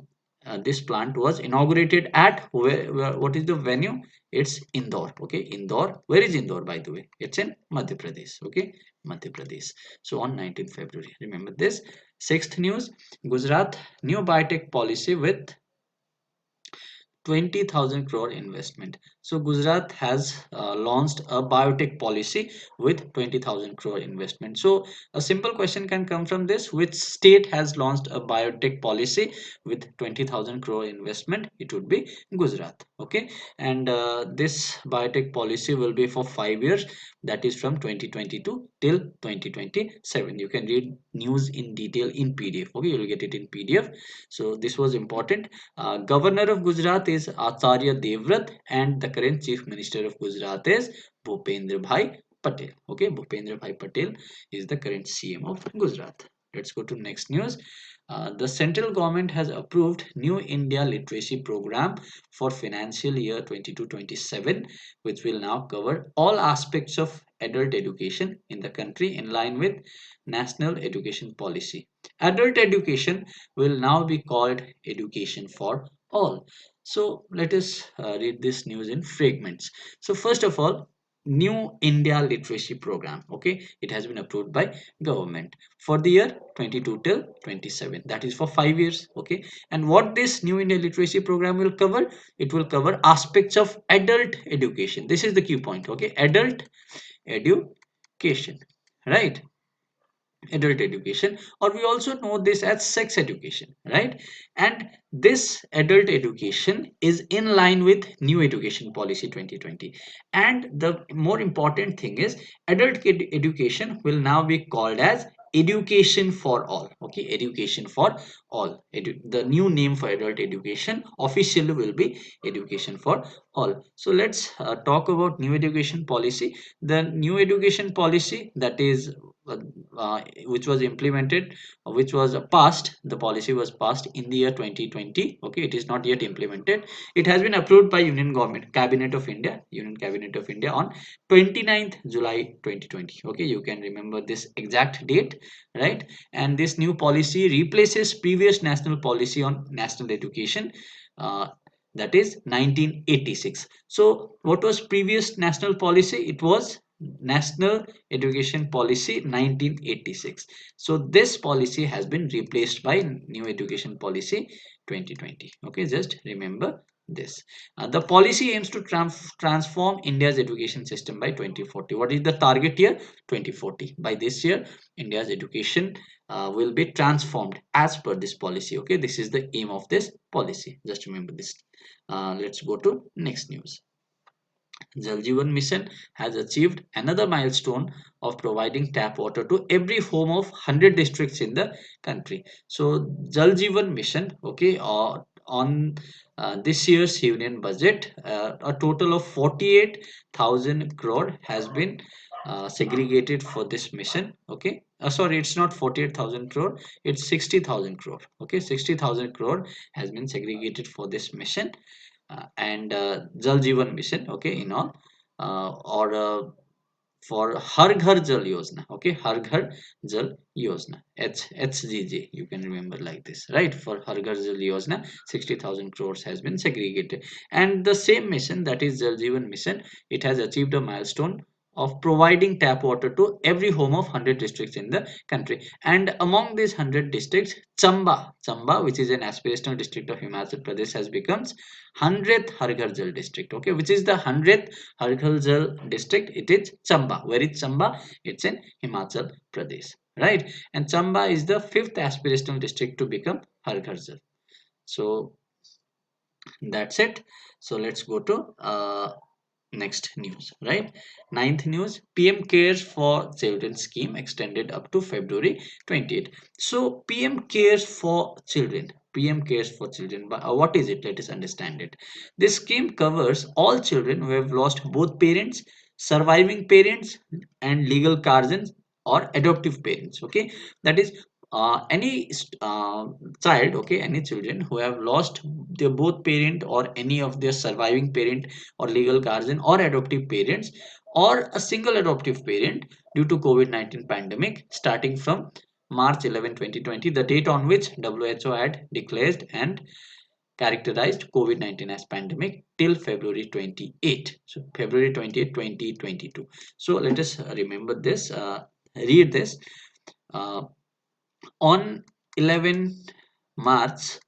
this plant was inaugurated at what is the venue? It's Indore. Okay, Indore. Where is Indore, by the way? It's in Madhya Pradesh. Okay, Madhya Pradesh. So on 19th February, remember this. Sixth news: Gujarat new biotech policy with 20,000 crore investment. So Gujarat has launched a biotech policy with 20,000 crore investment. So a simple question can come from this: which state has launched a biotech policy with 20,000 crore investment? It would be Gujarat. Okay, and this biotech policy will be for 5 years, that is from 2022 till 2027. You can read news in detail in PDF. Okay, you'll get it in PDF. So this was important. Governor of Gujarat is Acharya Devrat, and the current Chief Minister of Gujarat is Bhupendra Bhai Patel. Okay, Bhupendra Bhai Patel is the current CM of Gujarat. Let's go to next news. The central government has approved New India Literacy Program for financial year 22-27, which will now cover all aspects of adult education in the country in line with National Education Policy. Adult education will now be called education for all. So let us read this news in fragments. So first of all, New India Literacy Program. Okay, it has been approved by government for the year 22 till 27. That is for 5 years. Okay, and what this New India Literacy Program will cover? It will cover aspects of adult education. This is the key point. Okay, adult education, right? Adult education, or we also know this as sex education, right? And this adult education is in line with new education policy 2020. And the more important thing is adult education will now be called as education for all. Okay, education for all. The new name for adult education officially will be education for all. So let's talk about new education policy. The new education policy, that is uh, which was implemented, which was passed, the policy was passed in the year 2020. Okay, it is not yet implemented. It has been approved by Union Government, Cabinet of India, Union Cabinet of India on 29th July 2020. Okay, you can remember this exact date, right? And this new policy replaces previous national policy on national education, uh, that is 1986. So what was previous national policy? It was National Education Policy 1986. So this policy has been replaced by New Education Policy 2020. Okay, just remember this. The policy aims to transform India's education system by 2040. What is the target year? 2040. By this year, India's education will be transformed as per this policy. Okay, this is the aim of this policy. Just remember this. Let's go to next news. Jal Jeevan Mission has achieved another milestone of providing tap water to every home of 100 districts in the country. So Jal Jeevan Mission, okay, on this year's union budget, a total of 48,000 crore has been segregated for this mission. Okay, sorry, it's not 48,000 crore, it's 60,000 crore. Okay, 60,000 crore has been segregated for this mission, and Jal Jeevan Mission, okay, in all, or for Har Ghar Jal Yojana, okay, Har Ghar Jal Yojana, HGJ, you can remember like this, right? For Har Ghar Jal Yojana, 60,000 crores has been segregated, and the same mission, that is Jal Jeevan Mission, it has achieved a milestone of providing tap water to every home of 100 districts in the country. And among these 100 districts, Chamba, which is an aspirational district of Himachal Pradesh, has become 100th Har Ghar Jal district. Okay, which is the 100th Har Ghar Jal district? It is Chamba. Where is Chamba? It's in Himachal Pradesh, right? And Chamba is the fifth aspirational district to become Har Ghar Jal. So that's it. So let's go to next news, right? Ninth news: PM Cares for Children scheme extended up to February 28th. So PM Cares for Children, PM Cares for Children, but what is it? Let us understand it. This scheme covers all children who have lost both parents, surviving parents, and legal guardians or adoptive parents. Okay, that is any child, okay, any children who have lost their both parent or any of their surviving parent or legal guardian or adoptive parents, or a single adoptive parent, due to COVID-19 pandemic starting from March 11, 2020, the date on which WHO had declared and characterized COVID-19 as pandemic, till February 28. So February 28, 2022. So let us remember this, read this. On 11 March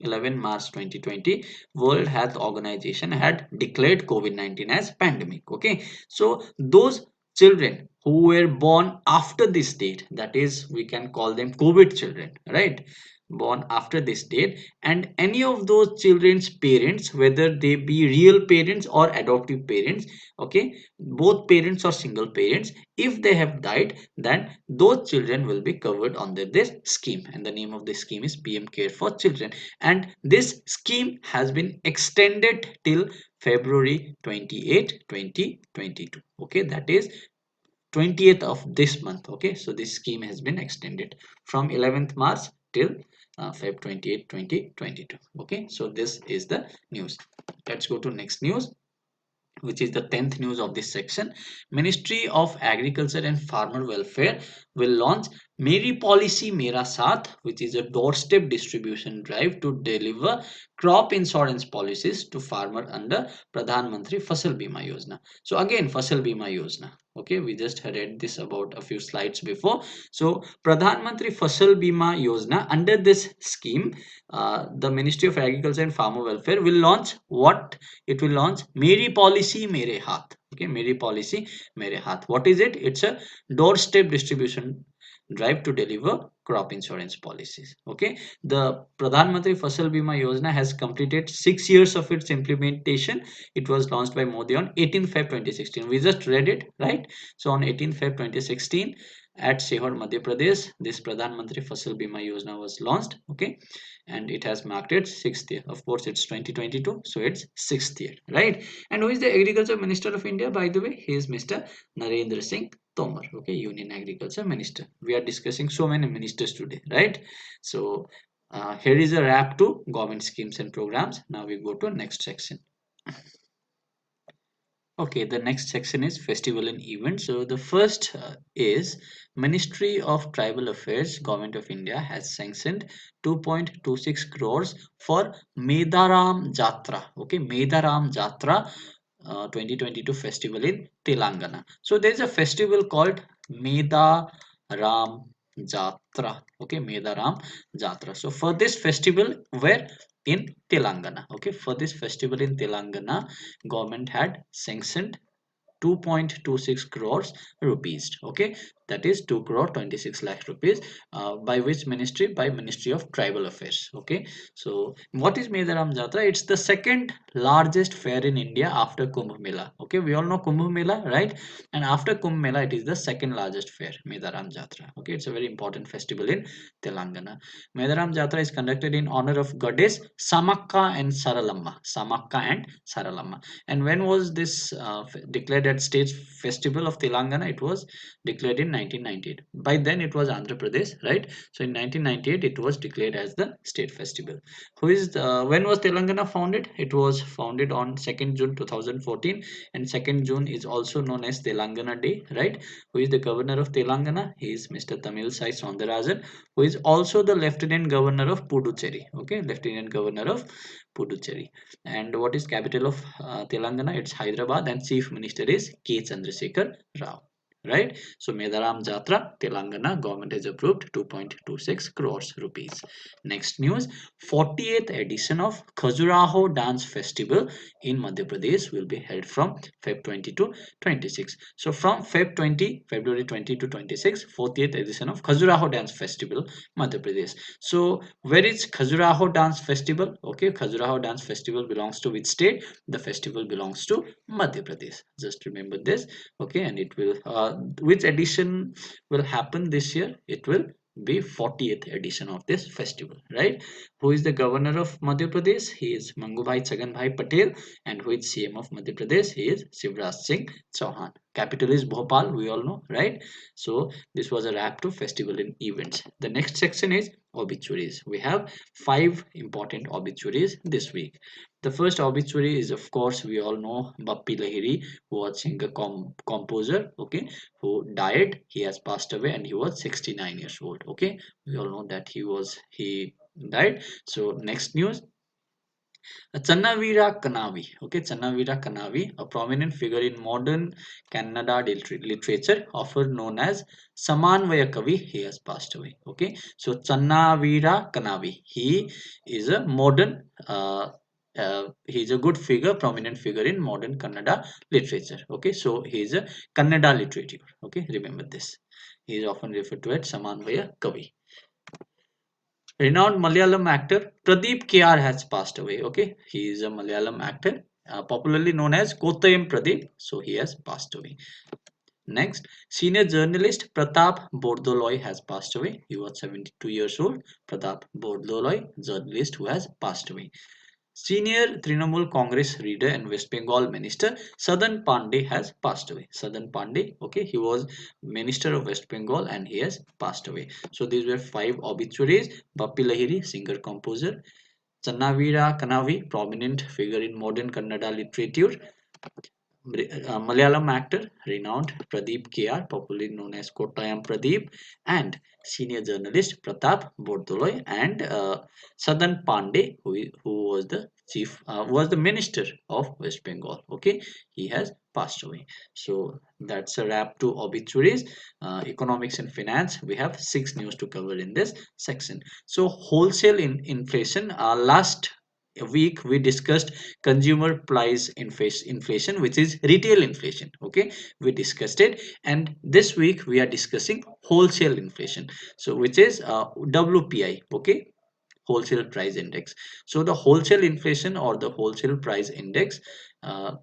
11 March 2020, World Health Organization had declared COVID-19 as pandemic. Okay, so those children who were born after this date, that is, we can call them COVID children, right? Born after this date, and any of those children's parents, whether they be real parents or adoptive parents, okay, both parents or single parents, if they have died, then those children will be covered under this scheme, and the name of the scheme is PM Care for Children. And this scheme has been extended till February 28, 2022. Okay, that is 20th of this month. Okay, so this scheme has been extended from 11th March till Feb 28, 2022. Okay, so this is the news. Let's go to next news. which is the 10th news of this section. Ministry of Agriculture and Farmer Welfare will launch Meri Policy Mera Saath, which is a doorstep distribution drive to deliver crop insurance policies to farmer under Pradhan Mantri Fasal Bima Yojana. So again, Fasal Bima Yojana. Okay, we just read this about a few slides before. So Pradhan Mantri Fasal Bima Yojana, under this scheme, the Ministry of Agriculture and Farmer Welfare will launch what? It will launch Meri Policy Mere Haath. Okay, Meri Policy Mere Haath. What is it? It's a doorstep distribution drive to deliver crop insurance policies. Okay, the Pradhan Mantri Fasal Bima Yojana has completed 6 years of its implementation. It was launched by Modi on 18th Feb 2016. We just read it, right? So on 18th Feb 2016 at Sehor, Madhya Pradesh, this Pradhan Mantri Fasal Bima Yojana was launched. Okay, and it has marked its 6th year. Of course, it's 2022, so it's 6th year, right? And who is the Agriculture Minister of India, by the way? He is Mr. Narendra Singh Tomar, okay, Union Agriculture Minister. We are discussing so many ministers today, right? So here is a wrap to government schemes and programs. Now we go to next section. Okay, the next section is festival and events. So the first is Ministry of Tribal Affairs, Government of India has sanctioned 2.26 crores for Medaram Jatra. Okay, Medaram Jatra 2022 festival in Telangana. So there is a festival called Medaram Jatra. Okay, Medaram Jatra. So for this festival, where in Telangana. Okay, for this festival in Telangana, government had sanctioned 2.26 crores rupees. Okay, that is 2 crore 26 lakh rupees. By which ministry? By Ministry of Tribal Affairs. Okay, so what is Medaram Jatra? It's the second largest fair in India after Kumbh Mela. Okay, we all know Kumbh Mela, right? And after Kumbh Mela, it is the second largest fair, Medaram Jatra. Okay, it's a very important festival in Telangana. Medaram Jatra is conducted in honor of goddess Samakka and Saralamma. Samakka and Saralamma. And when was this declared at State Festival of Telangana? It was declared in 1998. By then it was Andhra Pradesh, right? So in 1998 it was declared as the state festival. When was Telangana founded? It was founded on 2nd June 2014, and 2nd June is also known as Telangana Day, right? Who is the governor of Telangana? He is Mr. Tamilsai Soundarajan, who is also the Lieutenant Governor of Puducherry. Okay, Lieutenant Governor of Puducherry. And what is capital of Telangana? It's Hyderabad, and Chief Minister is K. Chandrasekhar Rao. Right? So Medaram Jatra, Telangana government has approved 2.26 crores rupees. Next news, 40th edition of Khajuraho Dance Festival in Madhya Pradesh will be held from Feb 20 to 26. So from February 20 to 26, 40th edition of Khajuraho Dance Festival, Madhya Pradesh. So where is Khajuraho Dance Festival? Okay, Khajuraho Dance Festival belongs to which state? The festival belongs to Madhya Pradesh. Just remember this. Okay, and it will which edition will happen this year? It will be 40th edition of this festival, right? Who is the governor of Madhya Pradesh? He is Mangubhai Chaganbhai Patel. And who is CM of Madhya Pradesh? He is Shivraj Singh Chauhan. Capital is Bhopal, we all know, right? So this was a wrap to festival and events. The next section is obituaries. We have 5 important obituaries this week. The first obituary is, of course, we all know Bappi Lahiri, who was singer composer, okay, who died. He has passed away and he was 69 years old. Okay, we all know that he died. So next news, Channavira Kanavi. Okay, Channavira Kanavi, a prominent figure in modern Kannada literature, often known as Samanvaya Kavi, he has passed away. Okay, so Channavira Kanavi, he is a modern he is a good figure, prominent figure in modern Kannada literature. Okay, so he is a Kannada literature. Okay, remember this. He is often referred to as Samanvaya Kavi. Renowned Malayalam actor Pradeep Kiar has passed away. Okay, he is a Malayalam actor, popularly known as Kottayam Pradeep. So he has passed away. Next, senior journalist Pratap Bordoloi has passed away. He was 72 years old. Pratap Bordoloi, journalist who has passed away. Senior Trinamool Congress leader and West Bengal minister Sadan Pandey has passed away. Sadan Pandey, okay, he was minister of West Bengal and he has passed away. So these were 5 obituaries. Bappi Lahiri, singer composer. Channavira Kanavi, prominent figure in modern Kannada literature. Malayalam actor, renowned Pradeep KR, popularly known as Kottayam Pradeep, and senior journalist Pratap Bordoloi, and Sadan Pandey, who was the was the minister of West Bengal. Okay, he has passed away. So that's a wrap to obituaries, economics and finance. We have six news to cover in this section. So wholesale inflation. Last week we discussed consumer price inflation, which is retail inflation. Okay, we discussed it, and this week we are discussing wholesale inflation, so which is WPI. Okay, wholesale price index. So the wholesale inflation or the wholesale price index uh,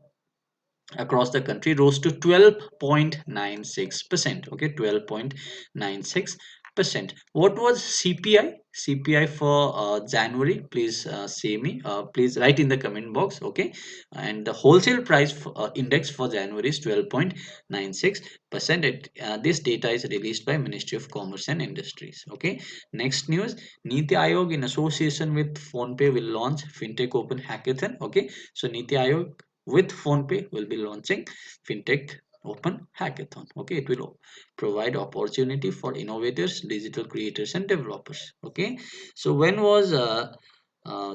across the country rose to 12.96%. Okay, 12.96%. What was CPI? CPI for January? Please say me. Please write in the comment box. Okay, and the wholesale price index for January is 12.96%. This data is released by Ministry of Commerce and Industries. Okay, next news: Niti Aayog in association with PhonePe will launch FinTech Open Hackathon. Okay, so Niti Aayog with PhonePe will be launching FinTech Open Hackathon. Okay, it will provide opportunity for innovators, digital creators, and developers. Okay, so when was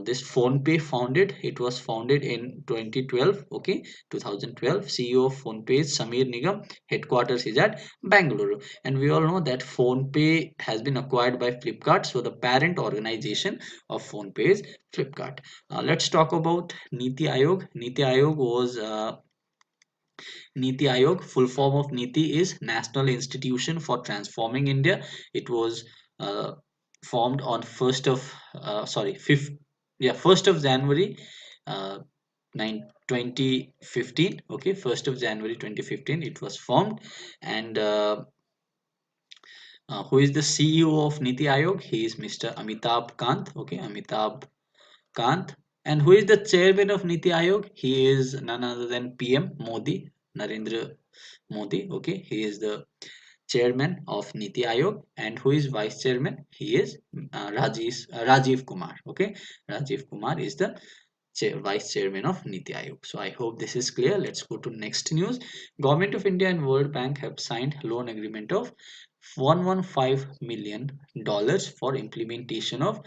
this PhonePe founded? It was founded in 2012. Okay, 2012. CEO of PhonePe is Samir Nigam. Headquarters is at Bangalore, and we all know that PhonePe has been acquired by Flipkart. So the parent organization of PhonePe is Flipkart. Let's talk about Niti Aayog. Niti Aayog, full form of Niti is National Institution for Transforming India. It was uh, formed on 1st of, 5th, yeah, 1st of January uh, 2015. Okay, 1st of January 2015, it was formed. And who is the CEO of Niti Aayog? He is Mr. Amitabh Kant. Okay, Amitabh Kant. And who is the chairman of Niti Aayog? He is none other than PM Modi, Narendra Modi. Okay, he is the chairman of Niti Aayog. And who is vice chairman? He is Rajiv Kumar. Okay, Rajiv Kumar is the vice chairman of Niti Aayog. So I hope this is clear. Let's go to next news. Government of India and World Bank have signed loan agreement of $115 million for implementation of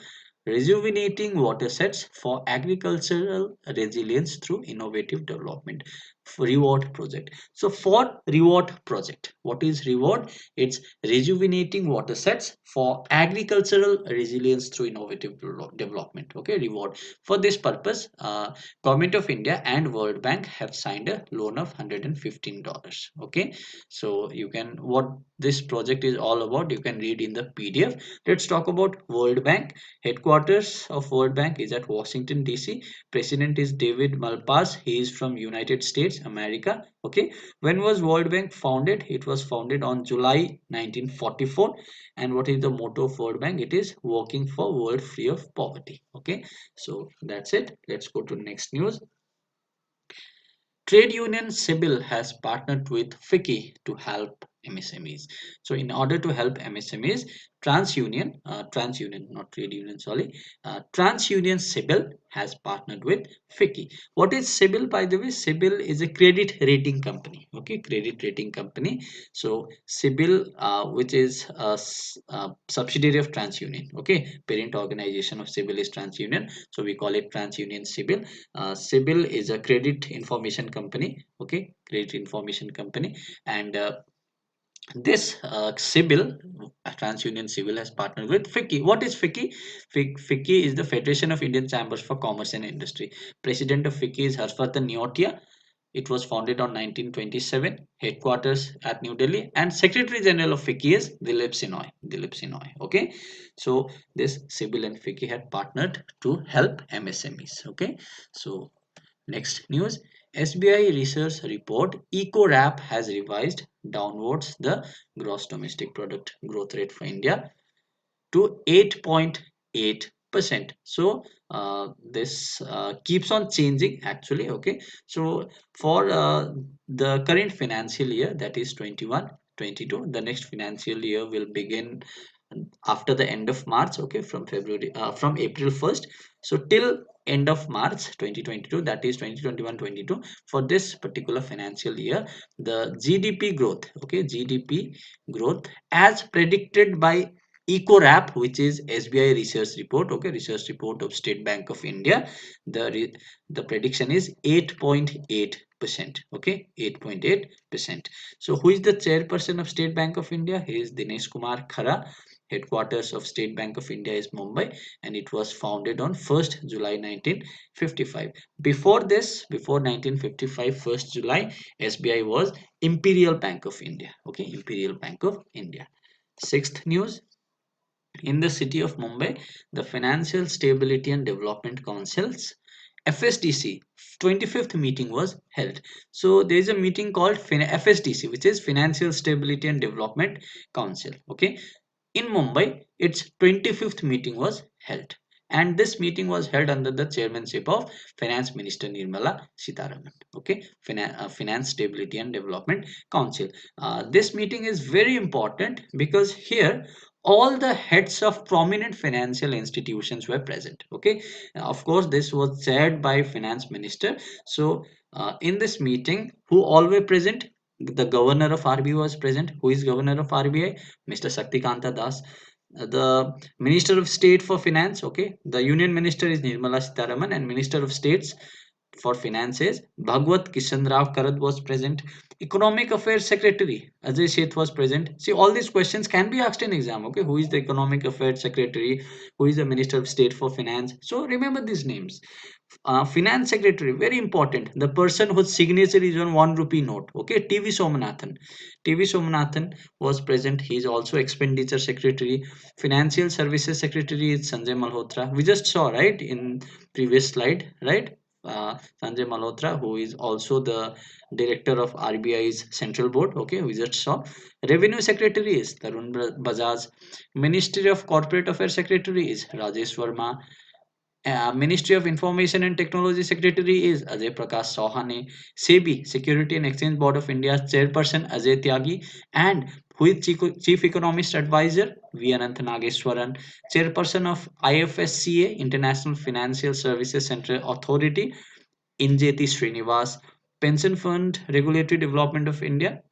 rejuvenating water sets for agricultural resilience through innovative development reward project. So for reward project, what is reward? It's rejuvenating water sets for agricultural resilience through innovative development. Okay, reward. For this purpose, Government of India and World Bank have signed a loan of $115. Okay, so you can, what this project is all about, you can read in the PDF. Let's talk about World Bank. Headquarters of World Bank is at Washington DC. President is David Malpass. He is from United States America. Okay, when was World Bank founded? It was founded on July 1944. And what is the motto of World Bank? It is working for world free of poverty. Okay, so that's it. Let's go to next news. Trade union CIBIL has partnered with FICCI to help MSMEs. So, in order to help MSMEs, TransUnion, not trade union, sorry, TransUnion CIBIL has partnered with FICCI. What is CIBIL, by the way? CIBIL is a credit rating company. Okay, credit rating company. So, CIBIL, which is a subsidiary of TransUnion. Okay, parent organization of CIBIL is TransUnion. So, we call it TransUnion CIBIL. CIBIL is a credit information company. Okay, credit information company. And this CIBIL, TransUnion CIBIL, has partnered with FICCI. What is FICCI? FICCI is the Federation of Indian Chambers for Commerce and Industry. President of FICCI is Harshvardhan Neotia. It was founded on 1927, headquarters at New Delhi, and Secretary General of FICCI is Dilip Sinoy. Dilip Sinoy. Okay, so this CIBIL and FICCI had partnered to help MSMEs. Okay, so next news. SBI research report EcoRap has revised downwards the gross domestic product growth rate for India to 8.8%. So this keeps on changing actually. Okay, so for the current financial year, that is 21-22, the next financial year will begin after the end of March. Okay, from April 1st. So till end of March 2022, that is 2021-22. For this particular financial year, the GDP growth, okay, GDP growth as predicted by EcoRap, which is SBI research report, okay, research report of State Bank of India, the prediction is 8.8%, okay, 8.8%. So who is the chairperson of State Bank of India? He is Dinesh Kumar Khara. Headquarters of State Bank of India is Mumbai, and it was founded on 1st July 1955. Before this, before 1955, 1st July, SBI was Imperial Bank of India, okay, Imperial Bank of India. Sixth news, in the city of Mumbai, the Financial Stability and Development Council's FSDC 25th meeting was held. So there is a meeting called FSDC, which is Financial Stability and Development Council. Okay, in Mumbai, its 25th meeting was held. And this meeting was held under the chairmanship of Finance Minister Nirmala Sitharaman. Okay, Finance Stability and Development Council. This meeting is very important because here all the heads of prominent financial institutions were present. Okay, of course, this was chaired by Finance Minister. So, in this meeting, who all were present? The governor of RBI was present. Who is governor of RBI? Mr. Shaktikanta Das. The Minister of State for Finance, okay, the Union Minister is Nirmala Sitharaman, and Minister of States for Finances Bhagwat Kishan Rao Karad was present. Economic Affairs Secretary Ajay Seth was present. See, all these questions can be asked in exam. Okay, who is the Economic Affairs Secretary? Who is the Minister of State for Finance? So remember these names. Finance Secretary, very important. The person whose signature is on 1 rupee note. Okay, TV Somanathan. TV Somanathan was present. He is also Expenditure Secretary. Financial Services Secretary is Sanjay Malhotra. We just saw, right, in previous slide, right? Sanjay Malhotra, who is also the director of RBI's Central Board. Okay, we just saw. Revenue Secretary is Tarun Bajaj. Ministry of Corporate Affairs Secretary is Rajesh Verma. Ministry of Information and Technology Secretary is Ajay Prakash Sohane. SEBI, Security and Exchange Board of India's Chairperson Ajay Tyagi, and who is Chief Economist Advisor V. Anant Nageswaran. Chairperson of IFSCA, International Financial Services Central Authority, Injeti Srinivas. Pension Fund Regulatory Development of India,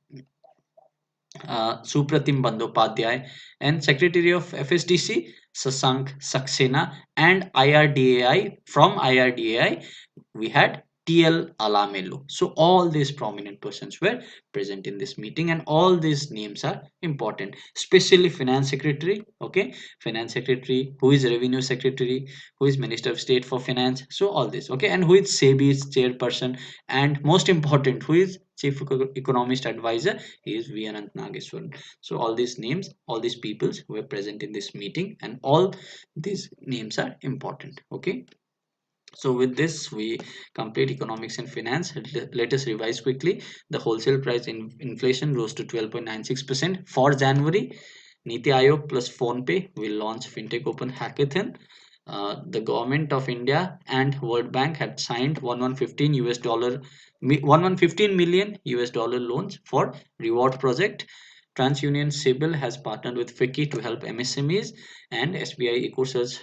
Supratim Bandyopadhyay, and Secretary of FSDC Sasank Saxena, and IRDAI, from IRDAI we had TL Alamelu. So all these prominent persons were present in this meeting, and all these names are important, especially Finance Secretary. Okay, Finance Secretary, who is Revenue Secretary, who is Minister of State for Finance. So all this, okay, and who is SEBI's chairperson, and most important, who is Chief Economist Advisor. He is V. Anant Nageswaran. So all these names, all these peoples were present in this meeting, and all these names are important. Okay, so with this, we complete economics and finance. Let us revise quickly. The wholesale price inflation rose to 12.96% for January. Niti Aayog plus PhonePe will launch FinTech Open Hackathon. The government of India and World Bank had signed 1115 US dollar 1115 million US dollar loans for reward project. TransUnion Sibyl has partnered with FICCI to help MSMEs, and SBI EcoSearch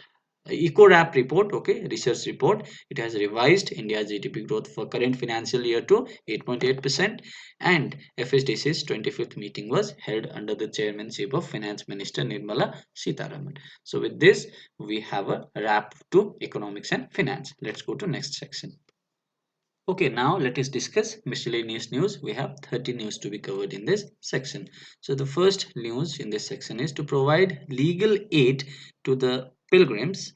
EcoRap report, okay, research report, it has revised India's GDP growth for current financial year to 8.8%, and FSDC's 25th meeting was held under the chairmanship of Finance Minister Nirmala Sitharaman. So with this, we have a wrap to economics and finance. Let's go to next section. Okay, now let us discuss miscellaneous news. We have 30 news to be covered in this section. So the first news in this section is to provide legal aid to the pilgrims.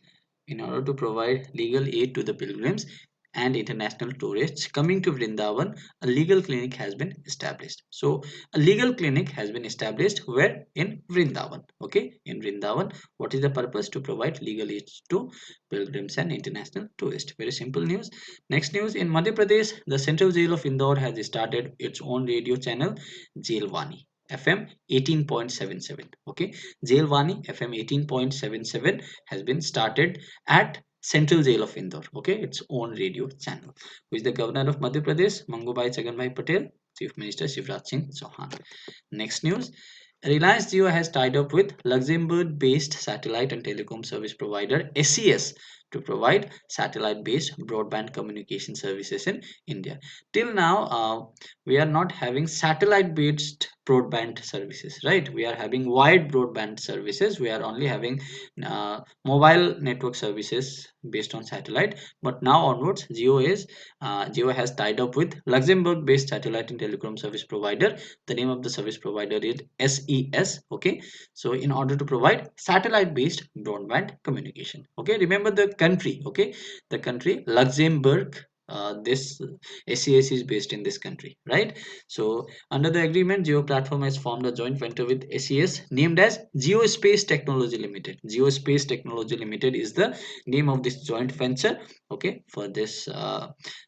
In order to provide legal aid to the pilgrims and international tourists coming to Vrindavan, a legal clinic has been established. So a legal clinic has been established where? In Vrindavan. Okay, in Vrindavan. What is the purpose? To provide legal aid to pilgrims and international tourists. Very simple news. Next news, in Madhya Pradesh, the Central Jail of Indore has started its own radio channel, Jailwani FM 18.77. Okay, Jailwani FM 18.77 has been started at Central Jail of Indore. Okay, its own radio channel. Who is the governor of Madhya Pradesh? Mangubai Chaganbhai Patel. Chief Minister Shivraj Singh Chauhan. Next news, Reliance Jio has tied up with Luxembourg-based satellite and telecom service provider SES to provide satellite-based broadband communication services in India. Till now, we are not having satellite-based broadband services, right? We are having wired broadband services. We are only having mobile network services based on satellite. But now onwards, Jio has tied up with Luxembourg-based satellite and telecom service provider. The name of the service provider is SES. Okay, so in order to provide satellite-based broadband communication. Okay, remember the country. Okay, the country Luxembourg. This SES is based in this country, right? So under the agreement, Geo Platform has formed a joint venture with SES named as Geospace Technology Limited. Geospace Technology Limited is the name of this joint venture, okay, for this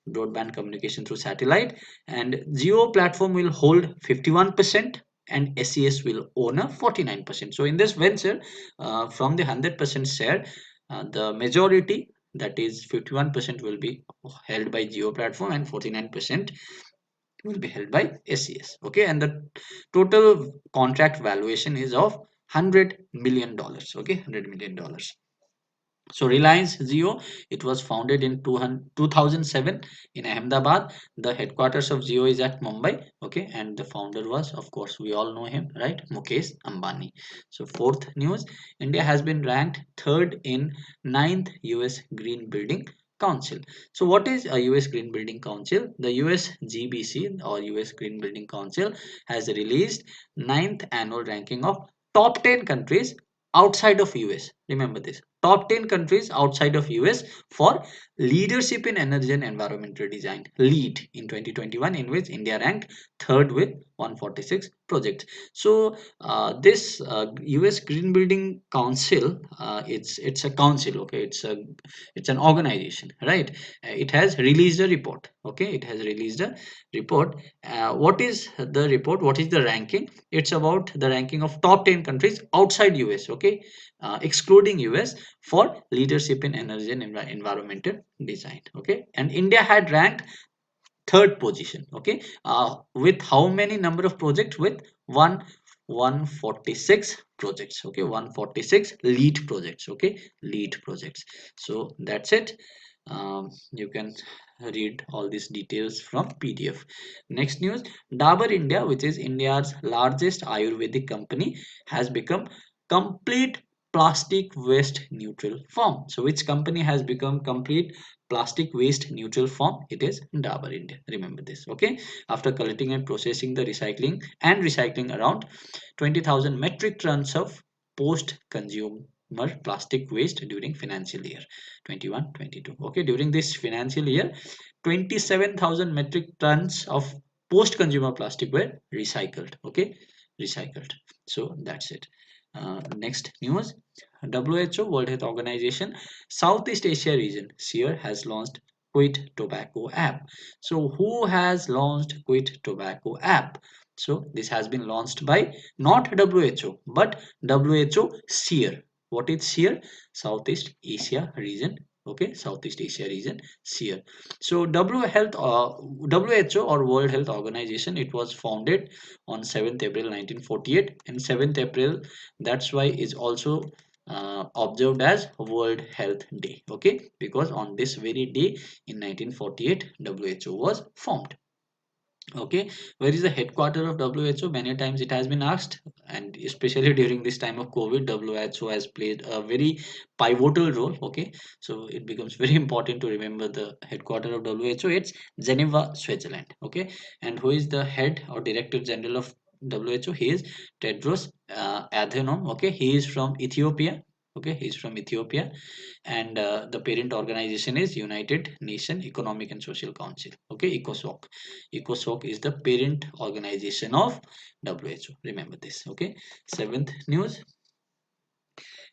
broadband communication through satellite. And Geo Platform will hold 51% and SES will own a 49%. So in this venture, from the 100% share, the majority, that is 51%, will be held by Geo Platform and 49% will be held by SES. Okay, and the total contract valuation is of $100 million. Okay, $100 million. So Reliance Jio, it was founded in 2007 in Ahmedabad. The headquarters of Jio is at Mumbai. Okay, and the founder was, of course, we all know him, right? Mukesh Ambani. So fourth news, India has been ranked third in ninth US Green Building Council. So what is a US Green Building Council? The US GBC or US Green Building Council has released ninth annual ranking of top 10 countries outside of US. Remember this, top 10 countries outside of US for leadership in energy and environmental design, lead, in 2021, in which India ranked third with 146 projects. So this US Green Building Council, it's a council, okay, it's an organization, right? It has released a report. Okay, it has released a report. What is the report? What is the ranking? It's about the ranking of top 10 countries outside US, okay, excluding US, for leadership in energy and environmental design. Okay, and India had ranked third position. Okay, with how many number of projects? With 146 projects. Okay, 146 lead projects. Okay, lead projects. So that's it. You can read all these details from PDF. Next news, Dabur India, which is India's largest Ayurvedic company, has become complete plastic waste neutral form. So which company has become complete plastic waste neutral form? It is Dabur India. Remember this. Okay, after collecting and processing the recycling around 20,000 metric tons of post consumer plastic waste during financial year 21-22. Okay, during this financial year, 27,000 metric tons of post consumer plastic were recycled. Okay, recycled. So that's it. Next news, WHO, World Health Organization, Southeast Asia region, SEER, has launched Quit Tobacco app. So who has launched Quit Tobacco app? So this has been launched by not WHO but WHO SEER. What is SEER? Southeast Asia region. Okay, Southeast Asia region, SEER. So WHO or World Health Organization, it was founded on 7th April 1948, and 7th April, that's why is also observed as World Health Day. Okay, because on this very day in 1948, WHO was formed. Okay, where is the headquarter of WHO? Many times it has been asked, and especially during this time of COVID, WHO has played a very pivotal role. Okay, so it becomes very important to remember the headquarter of WHO. It's Geneva, Switzerland. Okay, and who is the head or director general of WHO? He is Tedros Adhanom. Okay, he is from Ethiopia. Okay, he is from Ethiopia, and the parent organization is United Nation Economic and Social Council. Okay, ECOSOC. ECOSOC is the parent organization of WHO. Remember this. Okay. Seventh news,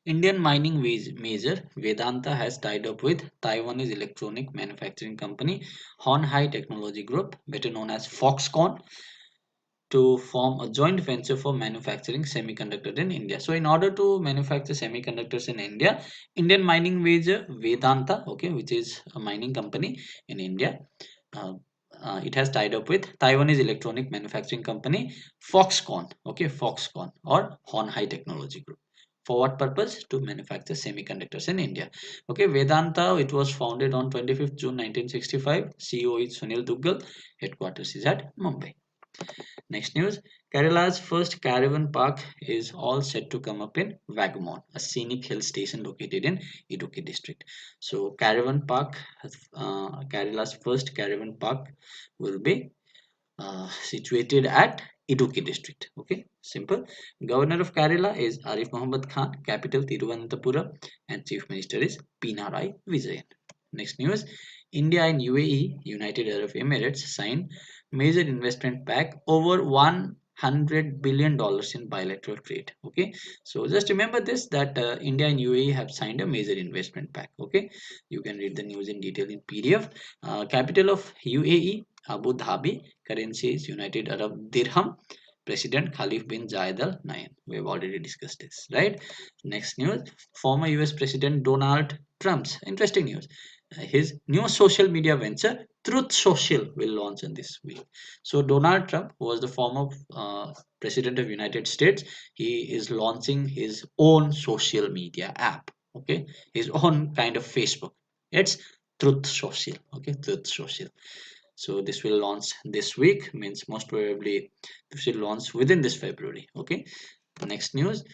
Indian mining major Vedanta has tied up with Taiwanese electronic manufacturing company Hon Hai Technology Group, better known as Foxconn, to form a joint venture for manufacturing semiconductors in India. So in order to manufacture semiconductors in India, Indian mining major Vedanta, okay, which is a mining company in India, uh, it has tied up with Taiwanese electronic manufacturing company Foxconn, okay, Foxconn or Hon Hai Technology Group. For what purpose? To manufacture semiconductors in India. Okay, Vedanta, it was founded on 25th June 1965. CEO is Sunil Duggal. Headquarters is at Mumbai. Next news, Kerala's first caravan park is all set to come up in Vagamon, a scenic hill station located in Idukki district. So, caravan park, Kerala's first caravan park will be situated at Idukki district. Okay, simple. Governor of Kerala is Arif Muhammad Khan, capital Tiruvananthapuram, and Chief Minister is Pinarayi Vijayan. Next news, India and UAE, United Arab Emirates, signed major investment pact over $100 billion in bilateral trade. Okay, so just remember this, that India and UAE have signed a major investment pact. Okay, you can read the news in detail in PDF. Capital of UAE, Abu Dhabi, currency is United Arab Dirham. President Khalif bin Zayed Al Nahyan. We have already discussed this, right? Next news, former US President Donald Trump's interesting news. His new social media venture, Truth Social, will launch in this week. So Donald Trump was the former president of United States. He is launching his own social media app. Okay, his own kind of Facebook. It's Truth Social. Okay, Truth Social. So this will launch this week, means most probably this will launch within this February. Okay. Next news,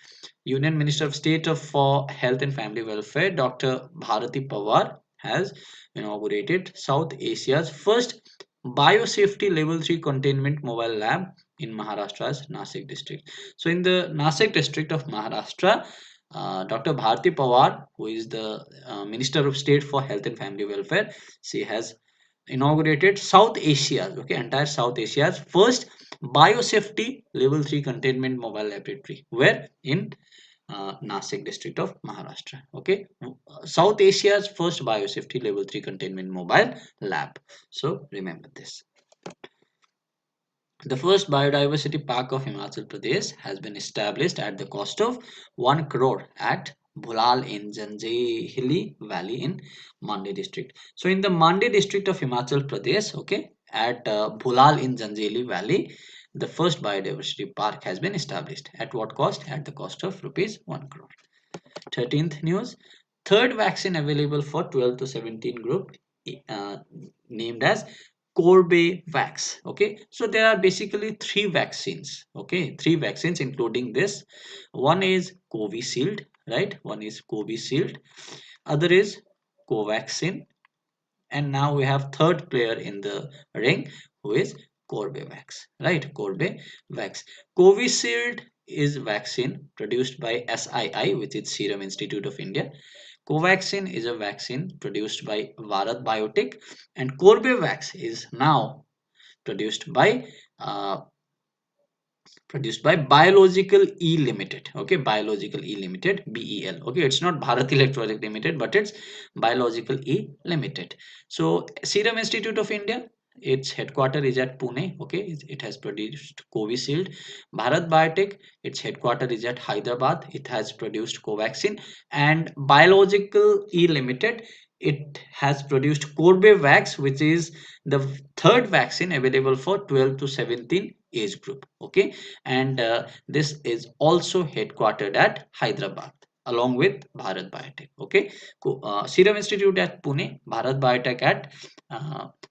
Union Minister of State for Health and Family Welfare, Dr. Bharati Pawar, has inaugurated South Asia's first biosafety level 3 containment mobile lab in Maharashtra's Nasik district. So in the Nasik district of Maharashtra, Dr. Bharati Pawar, who is the Minister of State for Health and Family Welfare, she has inaugurated South Asia's, okay, entire South Asia's first biosafety level 3 containment mobile laboratory, where in Nasik district of Maharashtra. Okay, South Asia's first biosafety level 3 containment mobile lab. So remember this. The first biodiversity park of Himachal Pradesh has been established at the cost of 1 crore at Bhulal in Janjehili Valley in Mandi district. So in the Mandi district of Himachal Pradesh, okay, at Bhulal in Janjehili Valley, the first biodiversity park has been established. At what cost? At the cost of rupees 1 crore. 13th news, third vaccine available for 12 to 17 group, uh, named as Corbevax. Okay, so there are basically three vaccines. Okay, three vaccines including this. One is Covishield, right? One is Covishield. Other is Covaxin, and now we have third player in the ring, who is Corbevax, right? Corbevax. Covishield is vaccine produced by SII, which is Serum Institute of India. Covaxin is a vaccine produced by Bharat Biotech, and Corbevax is now produced by uh, Biological E Limited. Okay, Biological E Limited, BEL. Okay, it's not Bharat Electronic Limited, but it's Biological E Limited. So Serum Institute of India, its headquarter is at Pune. Okay, it has produced Covishield. Bharat Biotech, its headquarter is at Hyderabad. It has produced Covaxin. And Biological E Limited, it has produced Corbevax, which is the third vaccine available for 12 to 17 age group. Okay, and this is also headquartered at Hyderabad along with Bharat Biotech. Okay, Serum Institute at Pune, Bharat Biotech at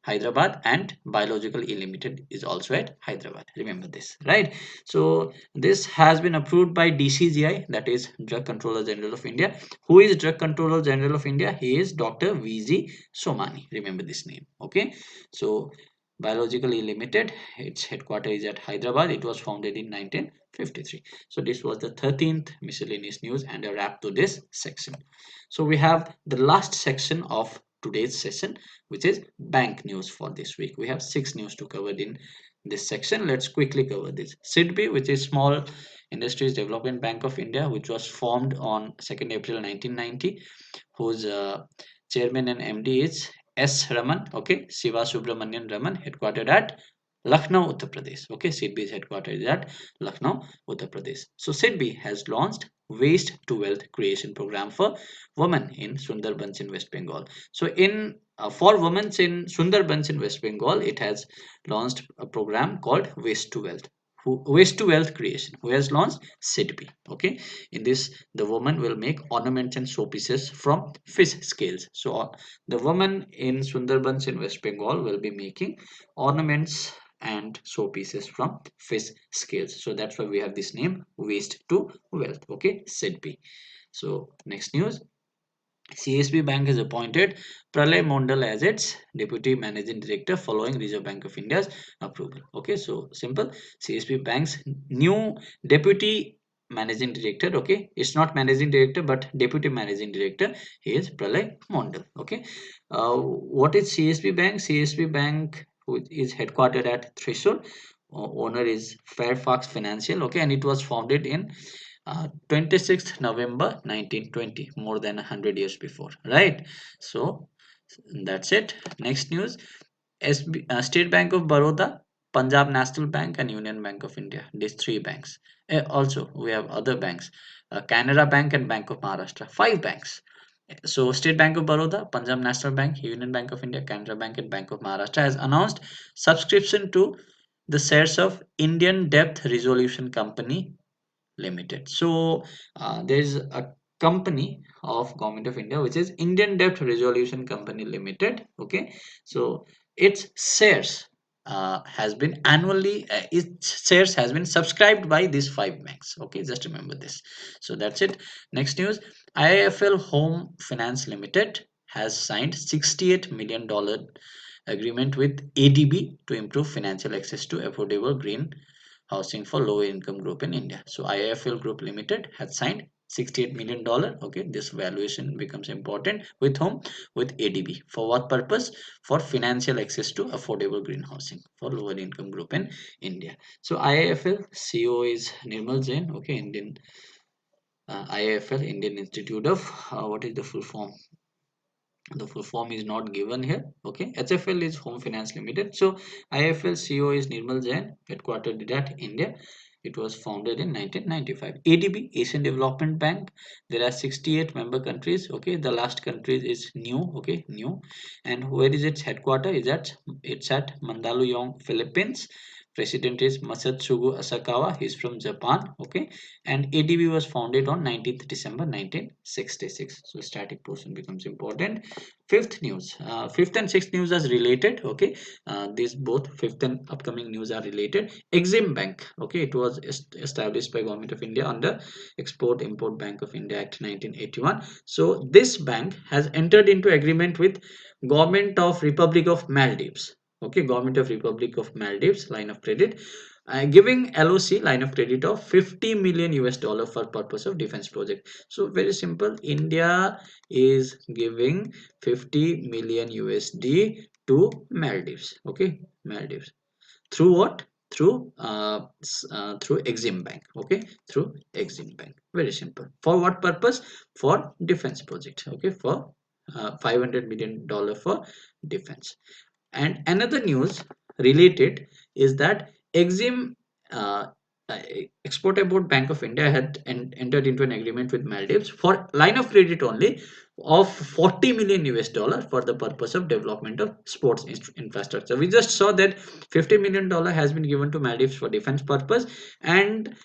Hyderabad, and Biological E Limited is also at Hyderabad. Remember this, right? So this has been approved by DCGI, that is Drug Controller General of India. Who is Drug Controller General of India? He is Dr. VG Somani. Remember this name. Okay, so Biologically Limited, its headquarters is at Hyderabad. It was founded in 1953. So this was the 13th miscellaneous news and a wrap to this section. So we have the last section of today's session, which is bank news for this week. We have 6 news to cover in this section. Let's quickly cover this. SIDBI, which is Small Industries Development Bank of India, which was formed on 2nd April 1990, whose chairman and MD is S. Raman, okay, Siva Subramanian Raman, headquartered at Lucknow, Uttar Pradesh. Okay, SIDBI's headquarters is at Lucknow, Uttar Pradesh. So SIDBI has launched Waste to Wealth Creation Program for women in Sundarbans in West Bengal. So in for women in Sundarbans in West Bengal, it has launched a program called Waste to Wealth. waste to wealth creation. Who has launched? SIDBI. Okay, in this the woman will make ornaments and showpieces from fish scales. So the woman in Sundarbans in West Bengal will be making ornaments and showpieces from fish scales. So that's why we have this name, waste to wealth. Okay, SIDBI. So next news. CSB Bank has appointed Pralay Mondal as its Deputy Managing Director following Reserve Bank of India's approval. Okay, so simple. CSB Bank's new Deputy Managing Director. Okay, it's not Managing Director but Deputy Managing Director. He is Pralay Mondal. Okay, what is CSB Bank? CSB Bank is headquartered at Thrissur. Owner is Fairfax Financial. Okay, and it was founded in 26th November 1920, more than 100 years before, right? So that's it. Next news. State Bank of Baroda, Punjab National Bank, and Union Bank of India. These three banks. Also, we have other banks, Canara Bank and Bank of Maharashtra. Five banks. So, State Bank of Baroda, Punjab National Bank, Union Bank of India, Canara Bank, and Bank of Maharashtra has announced subscription to the shares of Indian Debt Resolution Company Limited. So there is a company of Government of India which is Indian Debt Resolution Company Limited. Okay, so its shares has been its shares has been subscribed by these five banks. Okay, just remember this. So that's it. Next news. IIFL Home Finance Limited has signed $68 million agreement with ADB to improve financial access to affordable green housing for low income group in India. So IIFL Group Limited has signed $68 million. Okay, this valuation becomes important with whom? With ADB. For what purpose? For financial access to affordable green housing for lower income group in India. So IIFL CEO is Nirmal Jain. Okay, Indian IIFL Indian Institute of what is the full form? The full form is not given here. Okay, HFL is Home Finance Limited. So IFL CEO is Nirmal Jain, headquartered at India. It was founded in 1995. ADB, Asian Development Bank. There are 68 member countries. Okay, the last country is new. Okay, new. And where is its headquarter? Is at It's at Mandaluyong, Philippines. President is Masatsugu Asakawa. He's from Japan. Okay, and ADB was founded on 19th December 1966. So static portion becomes important. Fifth and sixth news are related. Okay, these both fifth and upcoming news are related. Exim Bank. Okay, it was established by Government of India under Export Import Bank of India Act 1981. So this bank has entered into agreement with Government of Republic of Maldives. Okay, Government of Republic of Maldives line of credit, giving LOC line of credit of 50 million US dollar for purpose of defense project. So very simple. India is giving 50 million USD to Maldives. Okay, Maldives. Through what? Through Exim Bank. Okay, through Exim Bank. Very simple. For what purpose? For defense project. Okay, for $500 million for defense. And another news related is that Exim uh, uh, Export Import Bank of India had entered into an agreement with Maldives for line of credit only of 40 million US dollar for the purpose of development of sports infrastructure. We just saw that $50 million has been given to Maldives for defense purpose, and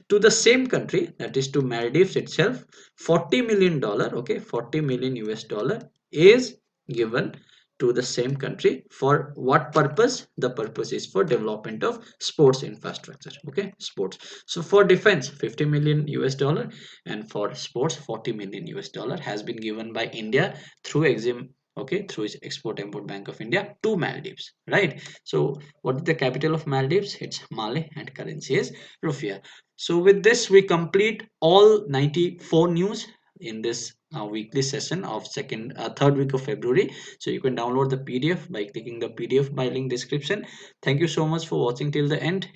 to the same country, that is to Maldives itself, $40 million. Okay, 40 million US dollar is given to the same country. For what purpose? The purpose is for development of sports infrastructure. Okay, sports. So for defense, 50 million US dollar, and for sports, 40 million US dollar has been given by India through Exim. Okay, through its Export Import Bank of India to Maldives, right? So what is the capital of Maldives? It's Malé, and currency is rupiah. So with this we complete all 94 news in this weekly session of third week of February. So you can download the PDF by clicking the PDF by link description. Thank you so much for watching till the end.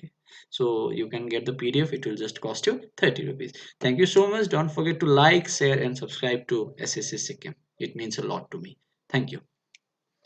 So you can get the PDF. It will just cost you 30 rupees. Thank you so much. Don't forget to like, share, and subscribe to SSC Sikkim. It means a lot to me. Thank you.